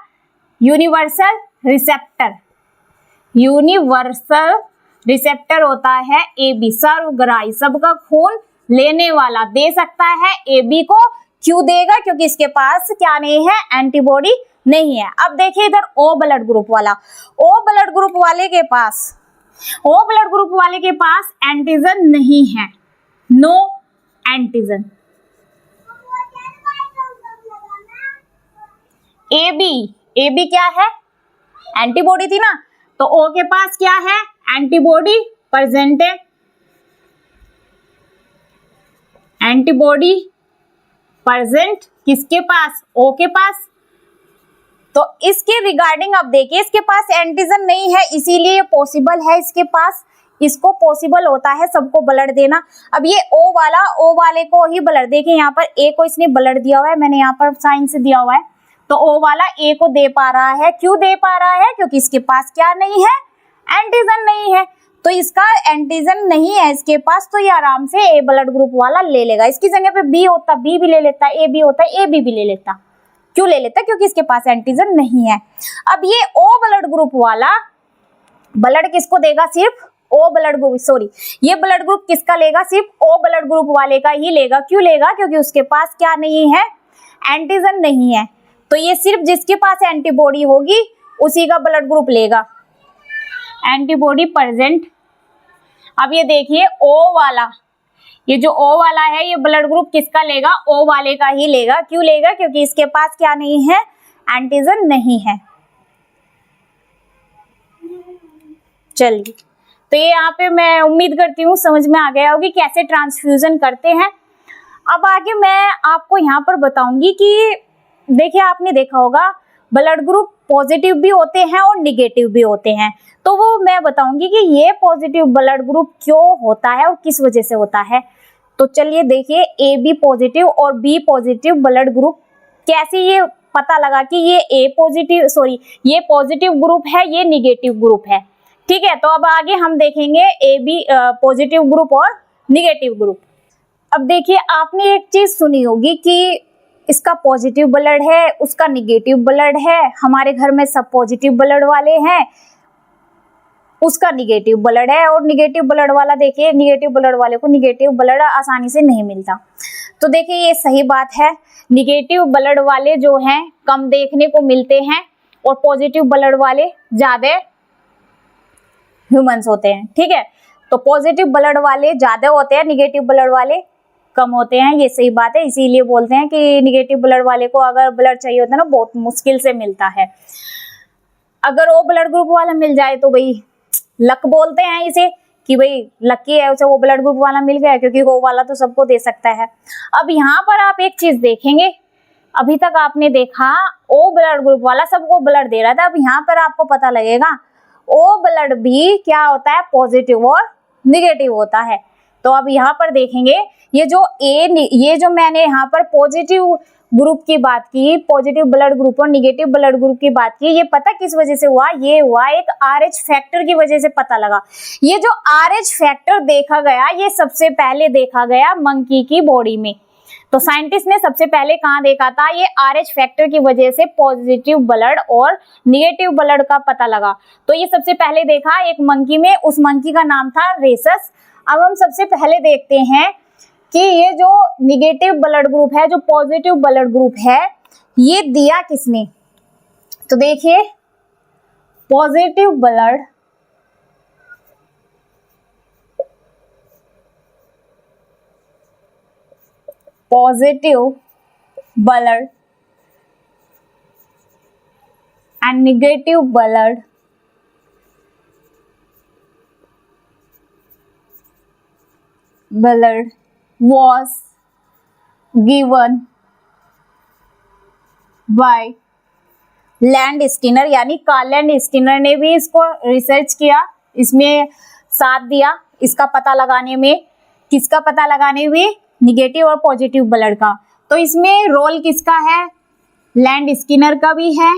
S1: यूनिवर्सल रिसेप्टर, यूनिवर्सल रिसेप्टर होता है ए बी, सर्वग्राही, सबका खून लेने वाला, दे सकता है ए बी को, क्यों देगा, क्योंकि इसके पास क्या नहीं है, एंटीबॉडी नहीं है। अब देखिए इधर ओ ब्लड ग्रुप वाला, ओ ब्लड ग्रुप वाले के पास, ओ ब्लड ग्रुप वाले के पास एंटीजन नहीं है, नो एंटीजन। ए बी क्या है, एंटीबॉडी थी ना, तो ओ के पास क्या है, एंटीबॉडी प्रेजेंट है, एंटीबॉडी प्रेजेंट किसके पास, ओ के पास, तो इसके रिगार्डिंग अब देखिए इसके पास एंटीजन नहीं है, इसीलिए ये पॉसिबल है इसके पास, इसको पॉसिबल होता है सबको ब्लड देना। अब ये ओ वाला, ओ वाले को ही ब्लड, देखिए यहाँ पर ए को इसने ब्लड दिया हुआ है, मैंने यहाँ पर साइन से दिया हुआ है, तो ओ वाला ए को दे पा रहा है, क्यों दे पा रहा है, क्योंकि इसके पास क्या नहीं है, एंटीजन नहीं है, तो इसका एंटीजन नहीं है इसके पास, तो ये आराम से ए ब्लड ग्रुप वाला ले लेगा। इसकी जगह पे बी होता, बी भी ले लेता, ए बी होता, ए बी भी ले लेता, क्यों ले लेता, क्योंकि इसके पास एंटीजन नहीं है। अब ये ओ ब्लड ग्रुप वाला ब्लड किसको देगा, सिर्फ ओ ब्लड ग्रुप, सॉरी ये ब्लड ग्रुप किसका लेगा, सिर्फ ओ ब्लड ग्रुप वाले का ही लेगा, क्यों लेगा, क्योंकि उसके पास क्या नहीं है, एंटीजन नहीं है, तो ये सिर्फ जिसके पास एंटीबॉडी होगी उसी का ब्लड ग्रुप लेगा, एंटीबॉडी प्रेजेंट। अब ये देखिए ओ वाला, ये जो ओ वाला है ये ब्लड ग्रुप किसका लेगा, ओ वाले का ही लेगा, क्यों लेगा, क्योंकि इसके पास क्या नहीं है, एंटीजन नहीं है। चलिए, तो ये यहाँ पे मैं उम्मीद करती हूँ समझ में आ गया होगी कैसे ट्रांसफ्यूजन करते हैं। अब आगे मैं आपको यहाँ पर बताऊंगी कि देखिए आपने देखा होगा ब्लड ग्रुप पॉजिटिव भी होते हैं और निगेटिव भी होते हैं, तो वो मैं बताऊंगी कि ये पॉजिटिव ब्लड ग्रुप क्यों होता है और किस वजह से होता है। तो चलिए देखिए ए बी पॉजिटिव और बी पॉजिटिव ब्लड ग्रुप कैसे ये पता लगा कि ये ए पॉजिटिव, सॉरी ये पॉजिटिव ग्रुप है, ये निगेटिव ग्रुप है, ठीक है। तो अब आगे हम देखेंगे ए बी पॉजिटिव ग्रुप और निगेटिव ग्रुप। अब देखिए आपने एक चीज सुनी होगी कि इसका पॉजिटिव ब्लड है, उसका निगेटिव ब्लड है, हमारे घर में सब पॉजिटिव ब्लड वाले हैं, उसका निगेटिव ब्लड है, और निगेटिव ब्लड वाला देखिए निगेटिव ब्लड वाले को निगेटिव ब्लड आसानी से नहीं मिलता। तो देखिए ये सही बात है, निगेटिव ब्लड वाले जो हैं कम देखने को मिलते हैं और पॉजिटिव ब्लड वाले ज्यादा ह्यूमंस होते हैं, ठीक है। तो पॉजिटिव ब्लड वाले ज्यादा होते हैं, निगेटिव ब्लड वाले कम होते हैं, ये सही बात है। इसीलिए बोलते हैं कि निगेटिव ब्लड वाले को अगर ब्लड चाहिए होता है ना बहुत मुश्किल से मिलता है, अगर वो ब्लड ग्रुप वाला मिल जाए तो भाई लक बोलते हैं इसे कि भाई लकी है उसे वो ब्लड ग्रुप वाला मिल गया, क्योंकि वो वाला तो सबको दे सकता है। अब यहाँ पर आप एक चीज देखेंगे, अभी तक आपने देखा ओ ब्लड ग्रुप वाला सबको ब्लड दे रहा था, अब यहाँ पर आपको पता लगेगा ओ ब्लड भी क्या होता है, पॉजिटिव और निगेटिव होता है। तो अब यहाँ पर देखेंगे ये जो मैंने यहाँ पर पॉजिटिव ग्रुप की बात की, पॉजिटिव ब्लड ग्रुप और निगेटिव ब्लड ग्रुप की बात की, ये पता किस वजह से हुआ, ये हुआ एक RH फैक्टर की वजह से पता लगा। ये जो RH फैक्टर देखा गया ये सबसे पहले देखा गया मंकी की बॉडी में। तो साइंटिस्ट ने सबसे पहले कहाँ देखा था, ये RH फैक्टर की वजह से पॉजिटिव ब्लड और निगेटिव ब्लड का पता लगा। तो ये सबसे पहले देखा एक मंकी में, उस मंकी का नाम था रेसस। अब हम सबसे पहले देखते हैं कि ये जो निगेटिव ब्लड ग्रुप है, जो पॉजिटिव ब्लड ग्रुप है, ये दिया किसने? तो देखिए positive blood and negative blood was given by land Steiner, यानी कार्लैंड स्टीनर ने भी इसको रिसर्च किया, इसमें साथ दिया इसका पता लगाने में। किसका पता लगाने में? निगेटिव और पॉजिटिव ब्लड का। तो इसमें रोल किसका है? लैंड स्कीनर का भी है,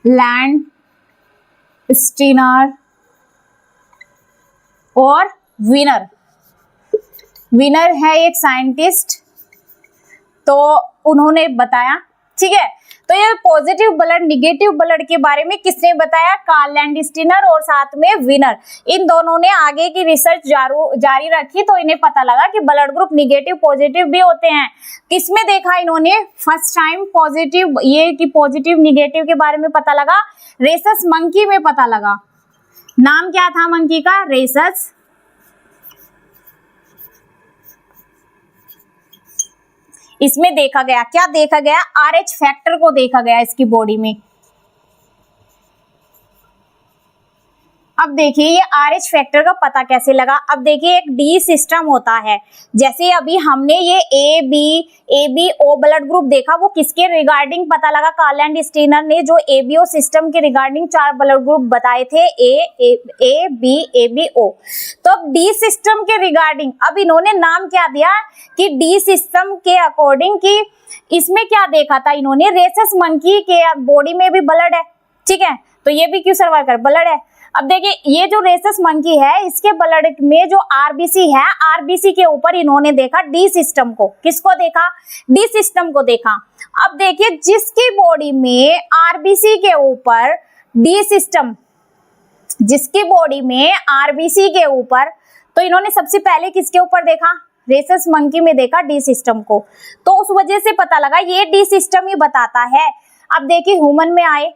S1: लैंड स्टीनर और विनर है एक साइंटिस्ट, तो उन्होंने बताया। ठीक है, तो ये पॉजिटिव ब्लड निगेटिव ब्लड के बारे में किसने बताया? कार्लैंड स्टीनर और साथ में विनर। इन दोनों ने आगे की रिसर्च जारी रखी, तो इन्हें पता लगा कि ब्लड ग्रुप निगेटिव पॉजिटिव भी होते हैं। किसमें देखा इन्होंने फर्स्ट टाइम पॉजिटिव, ये कि पॉजिटिव निगेटिव के बारे में पता लगा? रेसस मंकी में पता लगा। नाम क्या था मंकी का? रेसस। इसमें देखा गया, क्या देखा गया? RH फैक्टर को देखा गया इसकी बॉडी में। अब देखिए ये RH फैक्टर का पता कैसे लगा? अब देखिए एक डी सिस्टम होता है, जैसे अभी हमने ये ABO ब्लड ग्रुप देखा, वो किसके रिगार्डिंग पता लगा? कार्लैंड स्टीनर ने जो ABO सिस्टम के रिगार्डिंग 4 ब्लड ग्रुप बताए थे, ABO। तो अब डी सिस्टम के रिगार्डिंग अब इन्होंने नाम क्या दिया कि डी सिस्टम के अकॉर्डिंग, कि इसमें क्या देखा था इन्होंने? रेसस मंकी के बॉडी में भी ब्लड है, ठीक है, तो ये भी क्यों सर्वाइव कर? ब्लड है। अब देखिए ये जो रेसस मंकी है, इसके ब्लड में जो आरबीसी है, आरबीसी के ऊपर इन्होंने देखा डी सिस्टम को। किसको देखा? डी सिस्टम को देखा। अब देखिए जिसकी बॉडी में आरबीसी के ऊपर डी सिस्टम, जिसकी बॉडी में आरबीसी के ऊपर, तो इन्होंने सबसे पहले किसके ऊपर देखा? रेसस मंकी में देखा डी सिस्टम को, तो उस वजह से पता लगा ये डी सिस्टम ही बताता है। अब देखिए ह्यूमन में आए,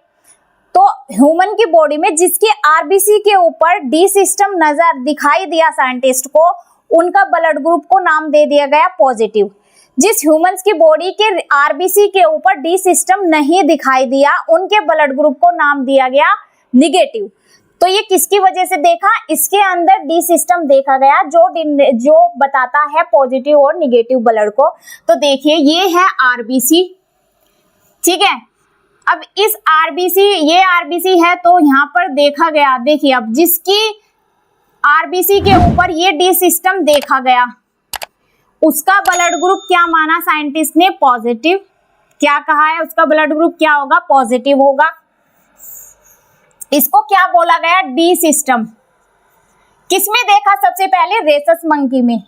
S1: तो ह्यूमन की बॉडी में जिसके आरबीसी के ऊपर डी सिस्टम नजर दिखाई दिया साइंटिस्ट को, उनका ब्लड ग्रुप को नाम दे दिया गया पॉजिटिव। जिस ह्यूमंस की बॉडी के आरबीसी के ऊपर डी सिस्टम नहीं दिखाई दिया, उनके ब्लड ग्रुप को नाम दिया गया निगेटिव। तो ये किसकी वजह से देखा? इसके अंदर डी सिस्टम देखा गया जो बताता है पॉजिटिव और निगेटिव ब्लड को। तो देखिए ये है आरबीसी, ठीक है। अब इस आरबीसी, ये आरबीसी है, तो यहाँ पर देखा गया, देखिए अब जिसकी आरबीसी के ऊपर ये डी सिस्टम देखा गया, उसका ब्लड ग्रुप क्या माना साइंटिस्ट ने? पॉजिटिव। क्या कहा है? उसका ब्लड ग्रुप क्या होगा? पॉजिटिव होगा। इसको क्या बोला गया? D system. किसमें देखा सबसे पहले? रेसस मंकी में,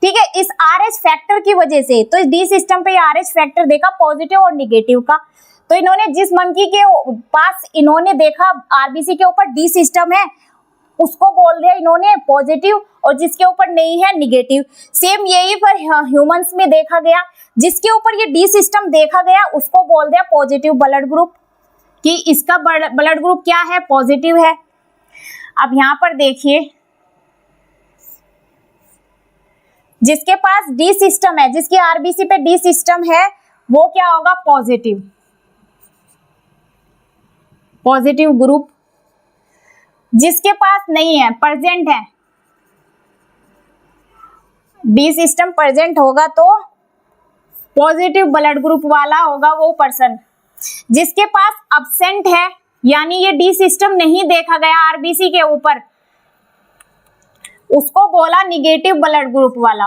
S1: ठीक है। इस RH फैक्टर की वजह से, तो इस डी सिस्टम पे RH फैक्टर देखा पॉजिटिव और निगेटिव का। तो इन्होंने जिस मंकी के पास इन्होंने देखा आरबीसी के ऊपर डी सिस्टम है, उसको बोल दिया इन्होंने पॉजिटिव, और जिसके ऊपर नहीं है निगेटिव। सेम यही पर ह्यूमंस में देखा गया, जिसके ऊपर ये डी सिस्टम देखा गया उसको बोल दिया पॉजिटिव ब्लड ग्रुप, कि इसका ब्लड ग्रुप क्या है? पॉजिटिव है। अब यहाँ पर देखिए जिसके पास डी सिस्टम है, जिसकी आरबीसी पे डी सिस्टम है, वो क्या होगा? Positive, positive group. जिसके पास नहीं है, प्रेजेंट है, डी सिस्टम प्रेजेंट होगा तो पॉजिटिव ब्लड ग्रुप वाला होगा वो पर्सन। जिसके पास अब्सेंट है, यानी ये डी सिस्टम नहीं देखा गया आरबीसी के ऊपर, उसको बोला निगेटिव ब्लड ग्रुप वाला।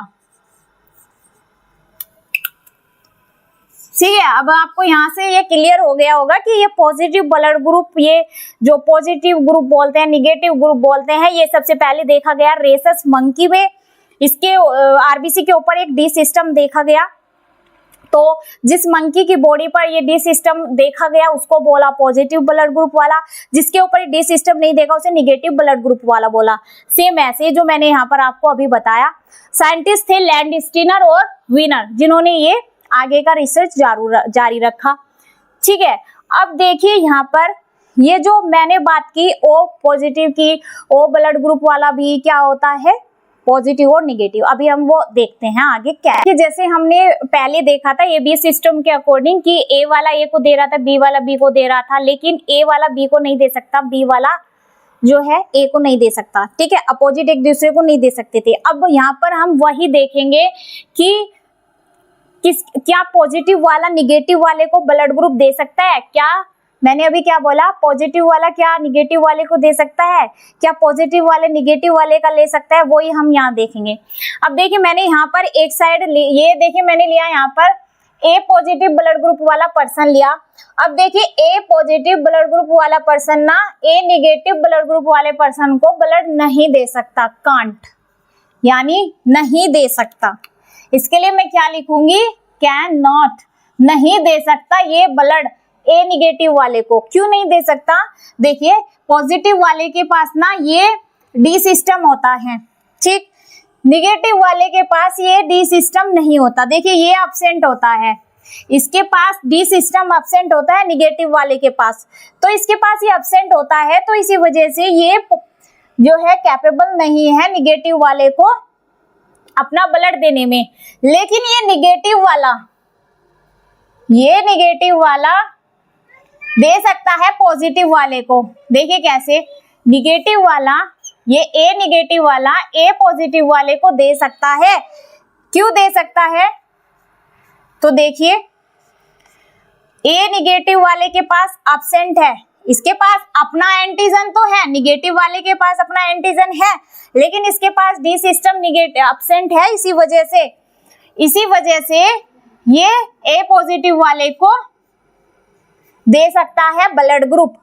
S1: ठीक है, अब आपको यहाँ से ये क्लियर हो गया होगा कि ये पॉजिटिव ब्लड ग्रुप, ये जो पॉजिटिव ग्रुप बोलते हैं, निगेटिव ग्रुप बोलते हैं, ये सबसे पहले देखा गया रेसस मंकी में। इसके आरबीसी के ऊपर एक डी सिस्टम देखा गया तो जिस मंकी की बॉडी पर ये डी सिस्टम देखा गया उसको बोला पॉजिटिव ब्लड ग्रुप वाला, जिसके ऊपर डी सिस्टम नहीं देखा उसे निगेटिव ब्लड ग्रुप वाला बोला। सेम ऐसे जो मैंने यहाँ पर आपको अभी बताया। साइंटिस्ट थे लैंडस्टीनर और वीनर, जिन्होंने ये आगे का रिसर्च जारी रखा। ठीक है, अब देखिए यहाँ पर ये जो मैंने बात की ओ पॉजिटिव की, ओ ब्लड ग्रुप वाला भी क्या होता है, पॉजिटिव और निगेटिव। अभी हम वो देखते हैं आगे क्या है। जैसे हमने पहले देखा था ए बी सिस्टम के अकॉर्डिंग कि ए वाला ए को दे रहा था, बी वाला बी को दे रहा था, लेकिन ए वाला बी को नहीं दे सकता, बी वाला जो है ए को नहीं दे सकता। ठीक है, अपोजिट एक दूसरे को नहीं दे सकते थे। अब यहाँ पर हम वही देखेंगे कि क्या पॉजिटिव वाला निगेटिव वाले को ब्लड ग्रुप दे सकता है। क्या मैंने अभी क्या बोला, पॉजिटिव वाला क्या निगेटिव वाले को दे सकता है, क्या पॉजिटिव वाले निगेटिव वाले का ले सकता है, वही हम यहाँ देखेंगे। अब देखिए मैंने यहाँ पर एक साइड ये देखिए मैंने लिया यहाँ पर ए पॉजिटिव ब्लड ग्रुप वाला पर्सन लिया। अब देखिए ए पॉजिटिव ब्लड ग्रुप वाला पर्सन ना ए निगेटिव ब्लड ग्रुप वाले पर्सन को ब्लड नहीं दे सकता, कांट, यानी नहीं दे सकता। इसके लिए मैं क्या लिखूंगी, कैन नॉट, नहीं दे सकता ये ब्लड ए निगेटिव वाले को। क्यों नहीं दे सकता, देखिए पॉजिटिव वाले के पास ना ये डी सिस्टम होता है, ठीक, निगेटिव वाले के पास ये डी सिस्टम नहीं होता। देखिए ये एब्सेंट होता है, इसके पास डी सिस्टम एब्सेंट होता है निगेटिव वाले के पास, तो इसके पास ये एब्सेंट होता है, तो इसी वजह से ये जो है कैपेबल नहीं है निगेटिव वाले को अपना ब्लड देने में। लेकिन ये निगेटिव वाला दे सकता है पॉजिटिव वाले को। देखिए कैसे, निगेटिव वाला ये ए निगेटिव वाला ए पॉजिटिव वाले को दे सकता है। क्यों दे सकता है, तो देखिए ए निगेटिव वाले के पास एब्सेंट है, इसके पास अपना एंटीजन तो है, निगेटिव वाले के पास अपना एंटीजन है, लेकिन इसके पास डी सिस्टम निगेटिव एब्सेंट है। इसी वजह से ये ए पॉजिटिव वाले को दे सकता है ब्लड ग्रुप।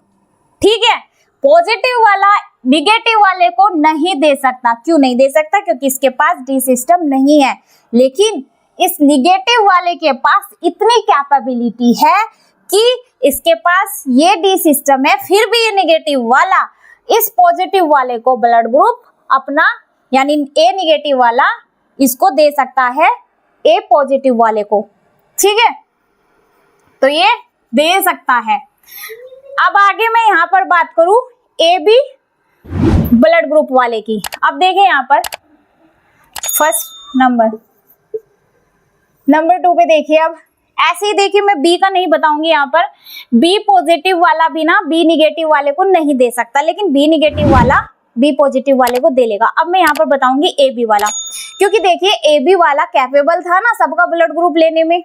S1: ठीक है, पॉजिटिव वाला निगेटिव वाले को नहीं दे सकता। क्यों नहीं दे सकता, क्योंकि इसके पास डी सिस्टम नहीं है। लेकिन इस निगेटिव वाले के पास इतनी कैपेबिलिटी है कि इसके पास ये डी सिस्टम है, फिर भी ये निगेटिव वाला इस पॉजिटिव वाले को ब्लड ग्रुप अपना, यानी ए निगेटिव वाला इसको दे सकता है ए पॉजिटिव वाले को। ठीक है, तो ये दे सकता है। अब आगे मैं यहाँ पर बात करूं ए बी ब्लड ग्रुप वाले की। अब देखिए यहाँ पर फर्स्ट नंबर 2 पे देखिए। अब ऐसे ही देखिए, मैं बी का नहीं बताऊंगी यहाँ पर। बी पॉजिटिव वाला भी ना बी निगेटिव वाले को नहीं दे सकता, लेकिन बी निगेटिव वाला बी पॉजिटिव वाले को दे लेगा। अब मैं यहाँ पर बताऊंगी ए बी वाला, क्योंकि देखिए ए बी वाला कैपेबल था ना सबका ब्लड ग्रुप लेने में।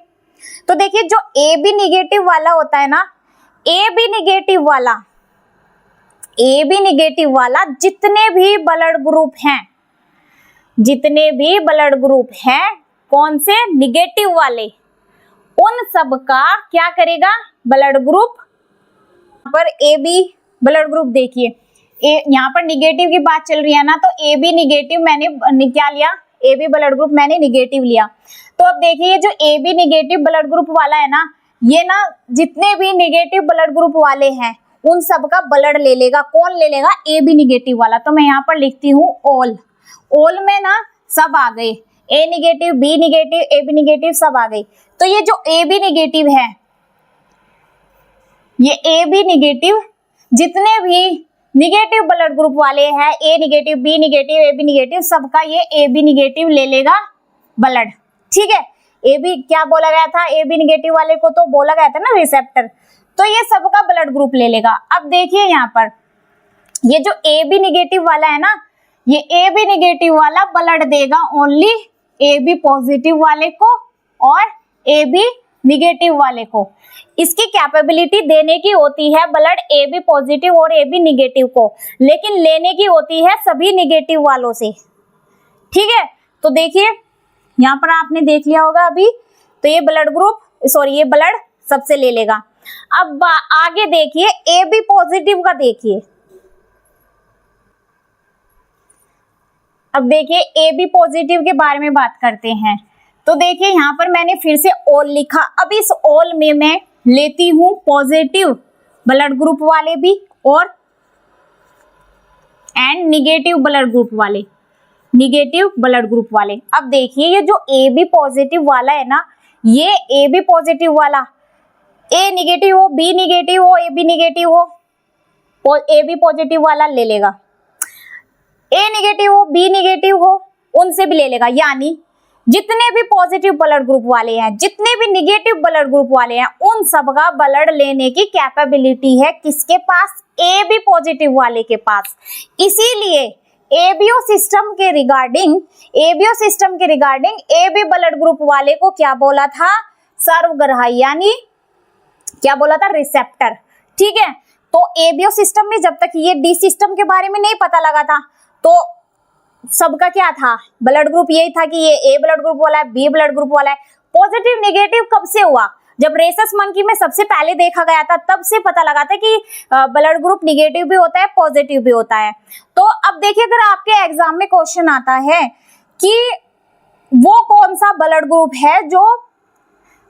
S1: तो देखिए जो ए बी निगेटिव वाला होता है ना, ए बी निगेटिव वाला जितने भी ब्लड ग्रुप हैं कौन से, निगेटिव वाले, उन सब का क्या करेगा ब्लड ग्रुप। पर ए बी ब्लड ग्रुप देखिए, यहाँ पर निगेटिव की बात चल रही है ना, तो ए बी निगेटिव मैंने क्या लिया, ए बी ब्लड ग्रुप मैंने निगेटिव लिया। तो अब देखिए ये जो A B negative blood group वाला है ना, ये ना जितने भी निगेटिव ब्लड ग्रुप वाले हैं उन सब का ब्लड ले लेगा। कौन ले लेगा, ए बी निगेटिव वाला। तो मैं यहाँ पर लिखती हूँ ऑल में ना सब आ गए, A negative B negative A B negative सब आ गए। तो ये जो ए बी निगेटिव है, ये ए बी निगेटिव जितने भी निगेटिव ब्लड ग्रुप वाले हैं, A negative B negative A B negative, सबका ये ए बी निगेटिव ले लेगा ब्लड। ठीक है, ए बी क्या बोला गया था, ए बी निगेटिव वाले को तो बोला गया था ना रिसेप्टर, तो ये सबका ब्लड ग्रुप ले लेगा। अब देखिए यहाँ पर ये जो ए बी निगेटिव वाला है ना, ये ए बी निगेटिव वाला ब्लड देगा ओनली ए बी पॉजिटिव वाले को और ए बी निगेटिव वाले को। इसकी कैपेबिलिटी देने की होती है ब्लड ए बी पॉजिटिव और ए बी निगेटिव को, लेकिन लेने की होती है सभी निगेटिव वालों से। ठीक है, तो देखिए यहाँ पर आपने देख लिया होगा अभी, तो ये ये ब्लड सबसे ले लेगा। अब आगे देखिए ए बी पॉजिटिव का देखिए। अब देखिए ए बी पॉजिटिव के बारे में बात करते हैं। तो देखिए यहाँ पर मैंने फिर से ऑल लिखा। अब इस ऑल में मैं लेती हूँ पॉजिटिव ब्लड ग्रुप वाले भी और एंड निगेटिव ब्लड ग्रुप वाले, निगेटिव ब्लड ग्रुप वाले। अब देखिए ये जो ए बी पॉजिटिव वाला है ना, ये ए बी पॉजिटिव वाला, ए निगेटिव हो, बी निगेटिव हो, ए बी निगेटिव हो, ए बी पॉजिटिव वाला ले लेगा। ए निगेटिव हो, बी निगेटिव हो, उनसे भी ले लेगा। यानी जितने भी पॉजिटिव ब्लड ग्रुप वाले हैं, जितने भी निगेटिव ब्लड ग्रुप वाले हैं, उन सबका ब्लड लेने की कैपेबिलिटी है किसके पास? ए बी पॉजिटिव वाले के पास। इसीलिए एबीओ सिस्टम के regarding A B blood group वाले को क्या बोला था? सर्वग्राही, यानी क्या बोला था? रिसेप्टर। ठीक है, तो एबीओ सिस्टम में जब तक ये डी सिस्टम के बारे में नहीं पता लगा था, तो सबका क्या था? ब्लड ग्रुप यही था कि ये ए ब्लड ग्रुप वाला है, बी ब्लड ग्रुप वाला है। पॉजिटिव नेगेटिव कब से हुआ? जब रेसस मंकी में सबसे पहले देखा गया था, तब से पता लगा था कि ब्लड ग्रुप नेगेटिव भी होता है, पॉजिटिव भी होता है। तो अब देखिए, अगर आपके एग्जाम में क्वेश्चन आता है कि वो कौन सा ब्लड ग्रुप है जो,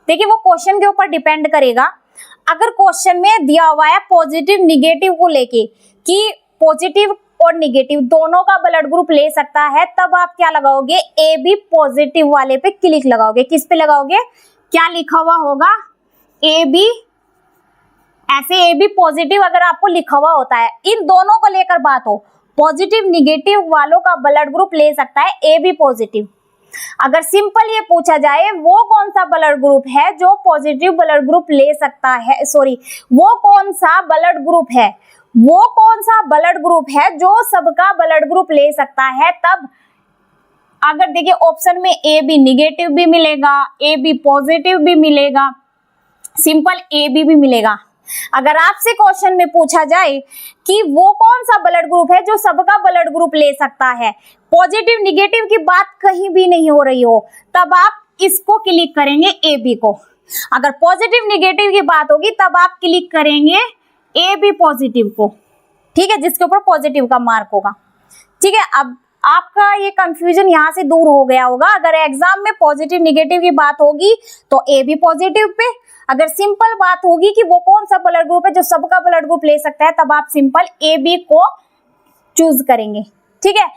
S1: देखिए वो क्वेश्चन के ऊपर डिपेंड करेगा। अगर क्वेश्चन में दिया हुआ है पॉजिटिव निगेटिव को लेके कि पॉजिटिव और निगेटिव दोनों का ब्लड ग्रुप ले सकता है, तब आप क्या लगाओगे? ए बी पॉजिटिव वाले पे क्लिक लगाओगे। किस पे लगाओगे? क्या लिखा हुआ होगा? ए बी, ऐसे ए बी पॉजिटिव अगर आपको लिखा हुआ होता है, इन दोनों को लेकर बात हो, पॉजिटिव निगेटिव वालों का ब्लड ग्रुप ले सकता है ए बी पॉजिटिव। अगर सिंपल ये पूछा जाए वो कौन सा ब्लड ग्रुप है जो पॉजिटिव ब्लड ग्रुप ले सकता है, सॉरी, वो कौन सा ब्लड ग्रुप है, वो कौन सा ब्लड ग्रुप है जो सबका ब्लड ग्रुप ले सकता है, तब अगर देखिए ऑप्शन में ए बी निगेटिव भी मिलेगा, ए बी पॉजिटिव भी मिलेगा, सिंपल ए बी भी मिलेगा। अगर आपसे क्वेश्चन में पूछा जाए कि वो कौन सा ब्लड ग्रुप है जो सबका ब्लड ग्रुप ले सकता है, पॉजिटिव निगेटिव की बात कहीं भी नहीं हो रही हो, तब आप इसको क्लिक करेंगे ए बी को। अगर पॉजिटिव निगेटिव की बात होगी तब आप क्लिक करेंगे ए बी पॉजिटिव को। ठीक है, जिसके ऊपर पॉजिटिव का मार्क होगा। ठीक है, अब आपका ये कंफ्यूजन यहाँ से दूर हो गया होगा। अगर एग्जाम में पॉजिटिव निगेटिव की बात होगी तो ए बी पॉजिटिव पे, अगर सिंपल बात होगी कि वो कौन सा ब्लड ग्रुप है जो सबका ब्लड ग्रुप ले सकता है, तब आप सिंपल ए बी को चूज करेंगे। ठीक है,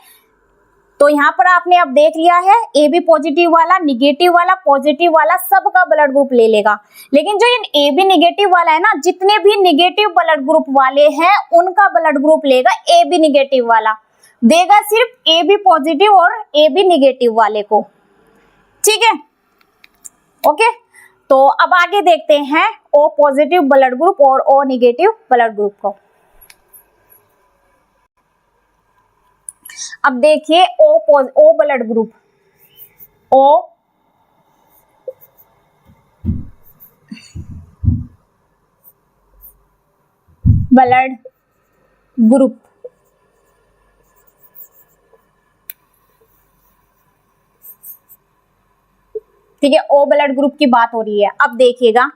S1: तो यहाँ पर आपने अब देख लिया है ए बी पॉजिटिव वाला, निगेटिव वाला, पॉजिटिव वाला सबका ब्लड ग्रुप ले लेगा। लेकिन जो ये ए बी निगेटिव वाला है ना, जितने भी निगेटिव ब्लड ग्रुप वाले हैं उनका ब्लड ग्रुप लेगा ए बी निगेटिव वाला, देगा सिर्फ ए बी पॉजिटिव और ए बी निगेटिव वाले को। ठीक है, ओके, तो अब आगे देखते हैं ओ पॉजिटिव ब्लड ग्रुप और ओ निगेटिव ब्लड ग्रुप को। अब देखिए O blood group, O blood group, ठीक है, ओ ब्लड ग्रुप की बात हो रही है। अब देखिएगा,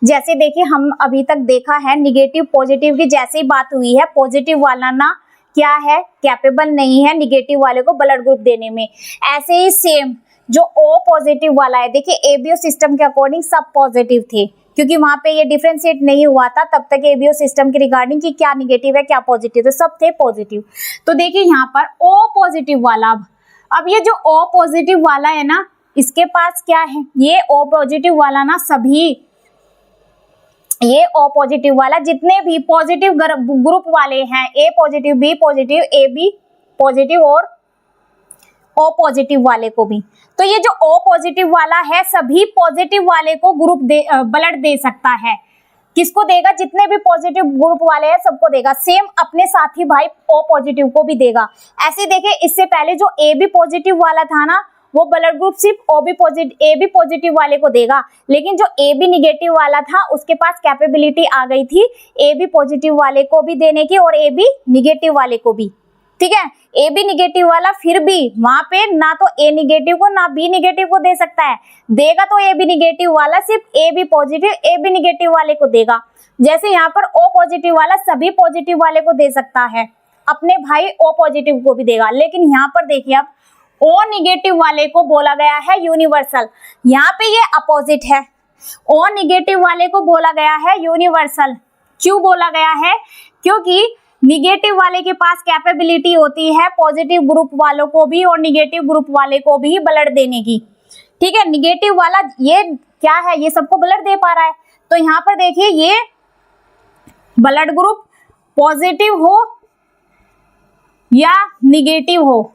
S1: जैसे देखिए हम अभी तक देखा है निगेटिव पॉजिटिव की जैसे ही बात हुई है, पॉजिटिव वाला ना क्या है, कैपेबल नहीं है निगेटिव वाले को ब्लड ग्रुप देने में। ऐसे ही सेम जो ओ पॉजिटिव वाला है, देखिए एबीओ सिस्टम के अकॉर्डिंग सब पॉजिटिव थे, क्योंकि वहां पे ये डिफरेंशिएट नहीं हुआ था तब तक एबीओ सिस्टम के रिगार्डिंग कि क्या निगेटिव है क्या पॉजिटिव है, सब थे पॉजिटिव। तो देखिए यहाँ पर ओ पॉजिटिव वाला, अब ये जो ओ पॉजिटिव वाला है ना, इसके पास क्या है, ये ओ पॉजिटिव वाला ना सभी, ये ओ पॉजिटिव वाला जितने भी पॉजिटिव ग्रुप वाले हैं, A positive, B positive, A B positive और ओ पॉजिटिव वाले को भी, तो ये जो ओ पॉजिटिव वाला है सभी पॉजिटिव वाले को ग्रुप ब्लड दे सकता है। किसको देगा? जितने भी पॉजिटिव ग्रुप वाले हैं सबको देगा। सेम अपने साथी भाई ओ पॉजिटिव को भी देगा। ऐसे देखिए, इससे पहले जो ए बी पॉजिटिव वाला था ना, वो ब्लड ग्रुप सिर्फ ए बी पॉजिटिव वाले को देगा, लेकिन जो ए बी निगेटिव वाला था उसके पास कैपेबिलिटी आ गई थी ए बी पॉजिटिव वाले को भी देने की और ए बी निगेटिव वाले को भी। ठीक है, ए बी निगेटिव वाला फिर भी वहां पे ना तो ए निगेटिव को ना बी निगेटिव को दे सकता है, देगा तो ए बी निगेटिव वाला सिर्फ A B positive A B negative वाले को देगा। जैसे यहाँ पर ओ पॉजिटिव वाला सभी पॉजिटिव वाले को दे सकता है, अपने भाई ओ पॉजिटिव को भी देगा। लेकिन यहाँ पर देखिए, अब ओ निगेटिव वाले को बोला गया है यूनिवर्सल। यहाँ पे ये अपोजिट है, ओ निगेटिव वाले को बोला गया है यूनिवर्सल। क्यों बोला गया है? क्योंकि निगेटिव वाले के पास कैपेबिलिटी होती है पॉजिटिव ग्रुप वालों को भी और निगेटिव ग्रुप वाले को भी ब्लड देने की। ठीक है, निगेटिव वाला ये क्या है, ये सबको ब्लड दे पा रहा है। तो यहाँ पर देखिए ये ब्लड ग्रुप पॉजिटिव हो या निगेटिव हो,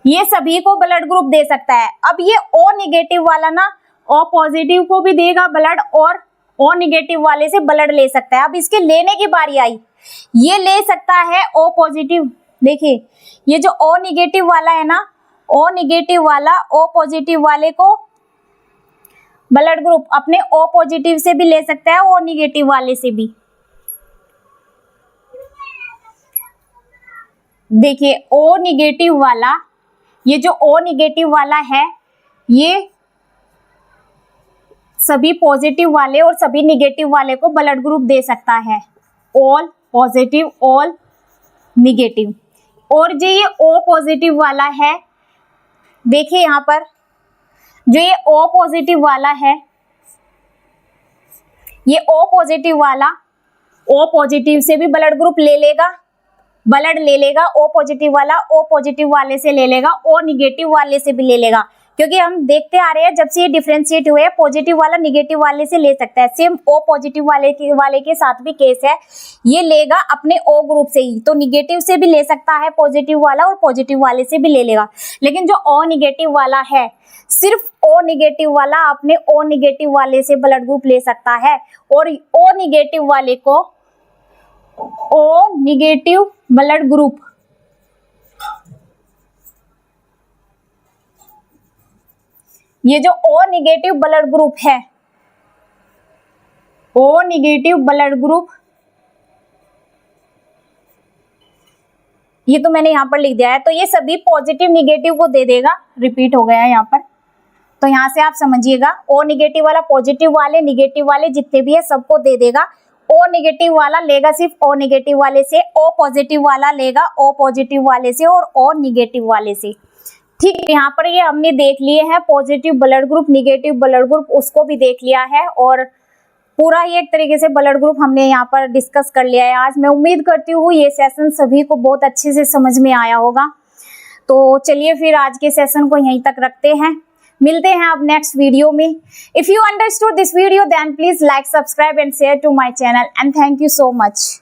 S1: ये सभी को ब्लड ग्रुप दे सकता है। अब ये ओ निगेटिव वाला ना ओ पॉजिटिव को भी देगा ब्लड और ओ निगेटिव वाले से ब्लड ले सकता है। अब इसके लेने की बारी आई, ये ले सकता है ओ पॉजिटिव। देखिए ये जो ओ निगेटिव वाला है ना, ओ निगेटिव वाला ओ पॉजिटिव वाले को ब्लड ग्रुप अपने ओ पॉजिटिव से भी ले सकता है, ओ निगेटिव वाले से भी। देखिए ओ निगेटिव वाला, ये जो ओ निगेटिव वाला है ये सभी पॉजिटिव वाले और सभी निगेटिव वाले को ब्लड ग्रुप दे सकता है, ऑल पॉजिटिव ऑल निगेटिव। और जो ये ओ पॉजिटिव वाला है, देखिए यहाँ पर जो ये ओ पॉजिटिव वाला है, ये ओ पॉजिटिव वाला ओ पॉजिटिव से भी ब्लड ग्रुप ले लेगा, ब्लड ले लेगा। ओ पॉजिटिव वाला ओ पॉजिटिव वाले से ले लेगा, ओ निगेटिव वाले से भी ले लेगा। क्योंकि हम देखते आ रहे हैं जब से ये डिफरेंशिएट हुए, पॉजिटिव वाला निगेटिव वाले से ले सकता है। सेम ओ पॉजिटिव वाले के साथ भी केस है, ये लेगा अपने ओ ग्रुप से ही। तो निगेटिव से भी ले सकता है पॉजिटिव वाला और पॉजिटिव वाले से भी ले लेगा। लेकिन जो ओ निगेटिव वाला है, सिर्फ ओ निगेटिव वाला अपने ओ निगेटिव वाले से ब्लड ग्रुप ले सकता है और ओ निगेटिव वाले को ओ निगेटिव ब्लड ग्रुप ये जो ओ निगेटिव ब्लड ग्रुप है, ओ निगेटिव ब्लड ग्रुप, ये तो मैंने यहाँ पर लिख दिया है। तो ये सभी पॉजिटिव निगेटिव को दे देगा, रिपीट हो गया है यहाँ पर। तो यहाँ से आप समझिएगा, ओ निगेटिव वाला पॉजिटिव वाले निगेटिव वाले जितने भी है सबको दे देगा। ओ निगेटिव वाला लेगा सिर्फ ओ निगेटिव वाले से, ओ पॉजिटिव वाला लेगा ओ पॉजिटिव वाले से और ओ निगेटिव वाले से। ठीक है, यहाँ पर ये हमने देख लिए हैं positive blood group negative blood group, उसको भी देख लिया है और पूरा ही एक तरीके से ब्लड ग्रुप हमने यहाँ पर डिस्कस कर लिया है आज। मैं उम्मीद करती हूँ ये सेशन सभी को बहुत अच्छे से समझ में आया होगा। तो चलिए फिर आज के सेशन को यहीं तक रखते हैं, मिलते हैं अब नेक्स्ट वीडियो में। If you understood this video then please like, subscribe and share to my channel and thank you so much.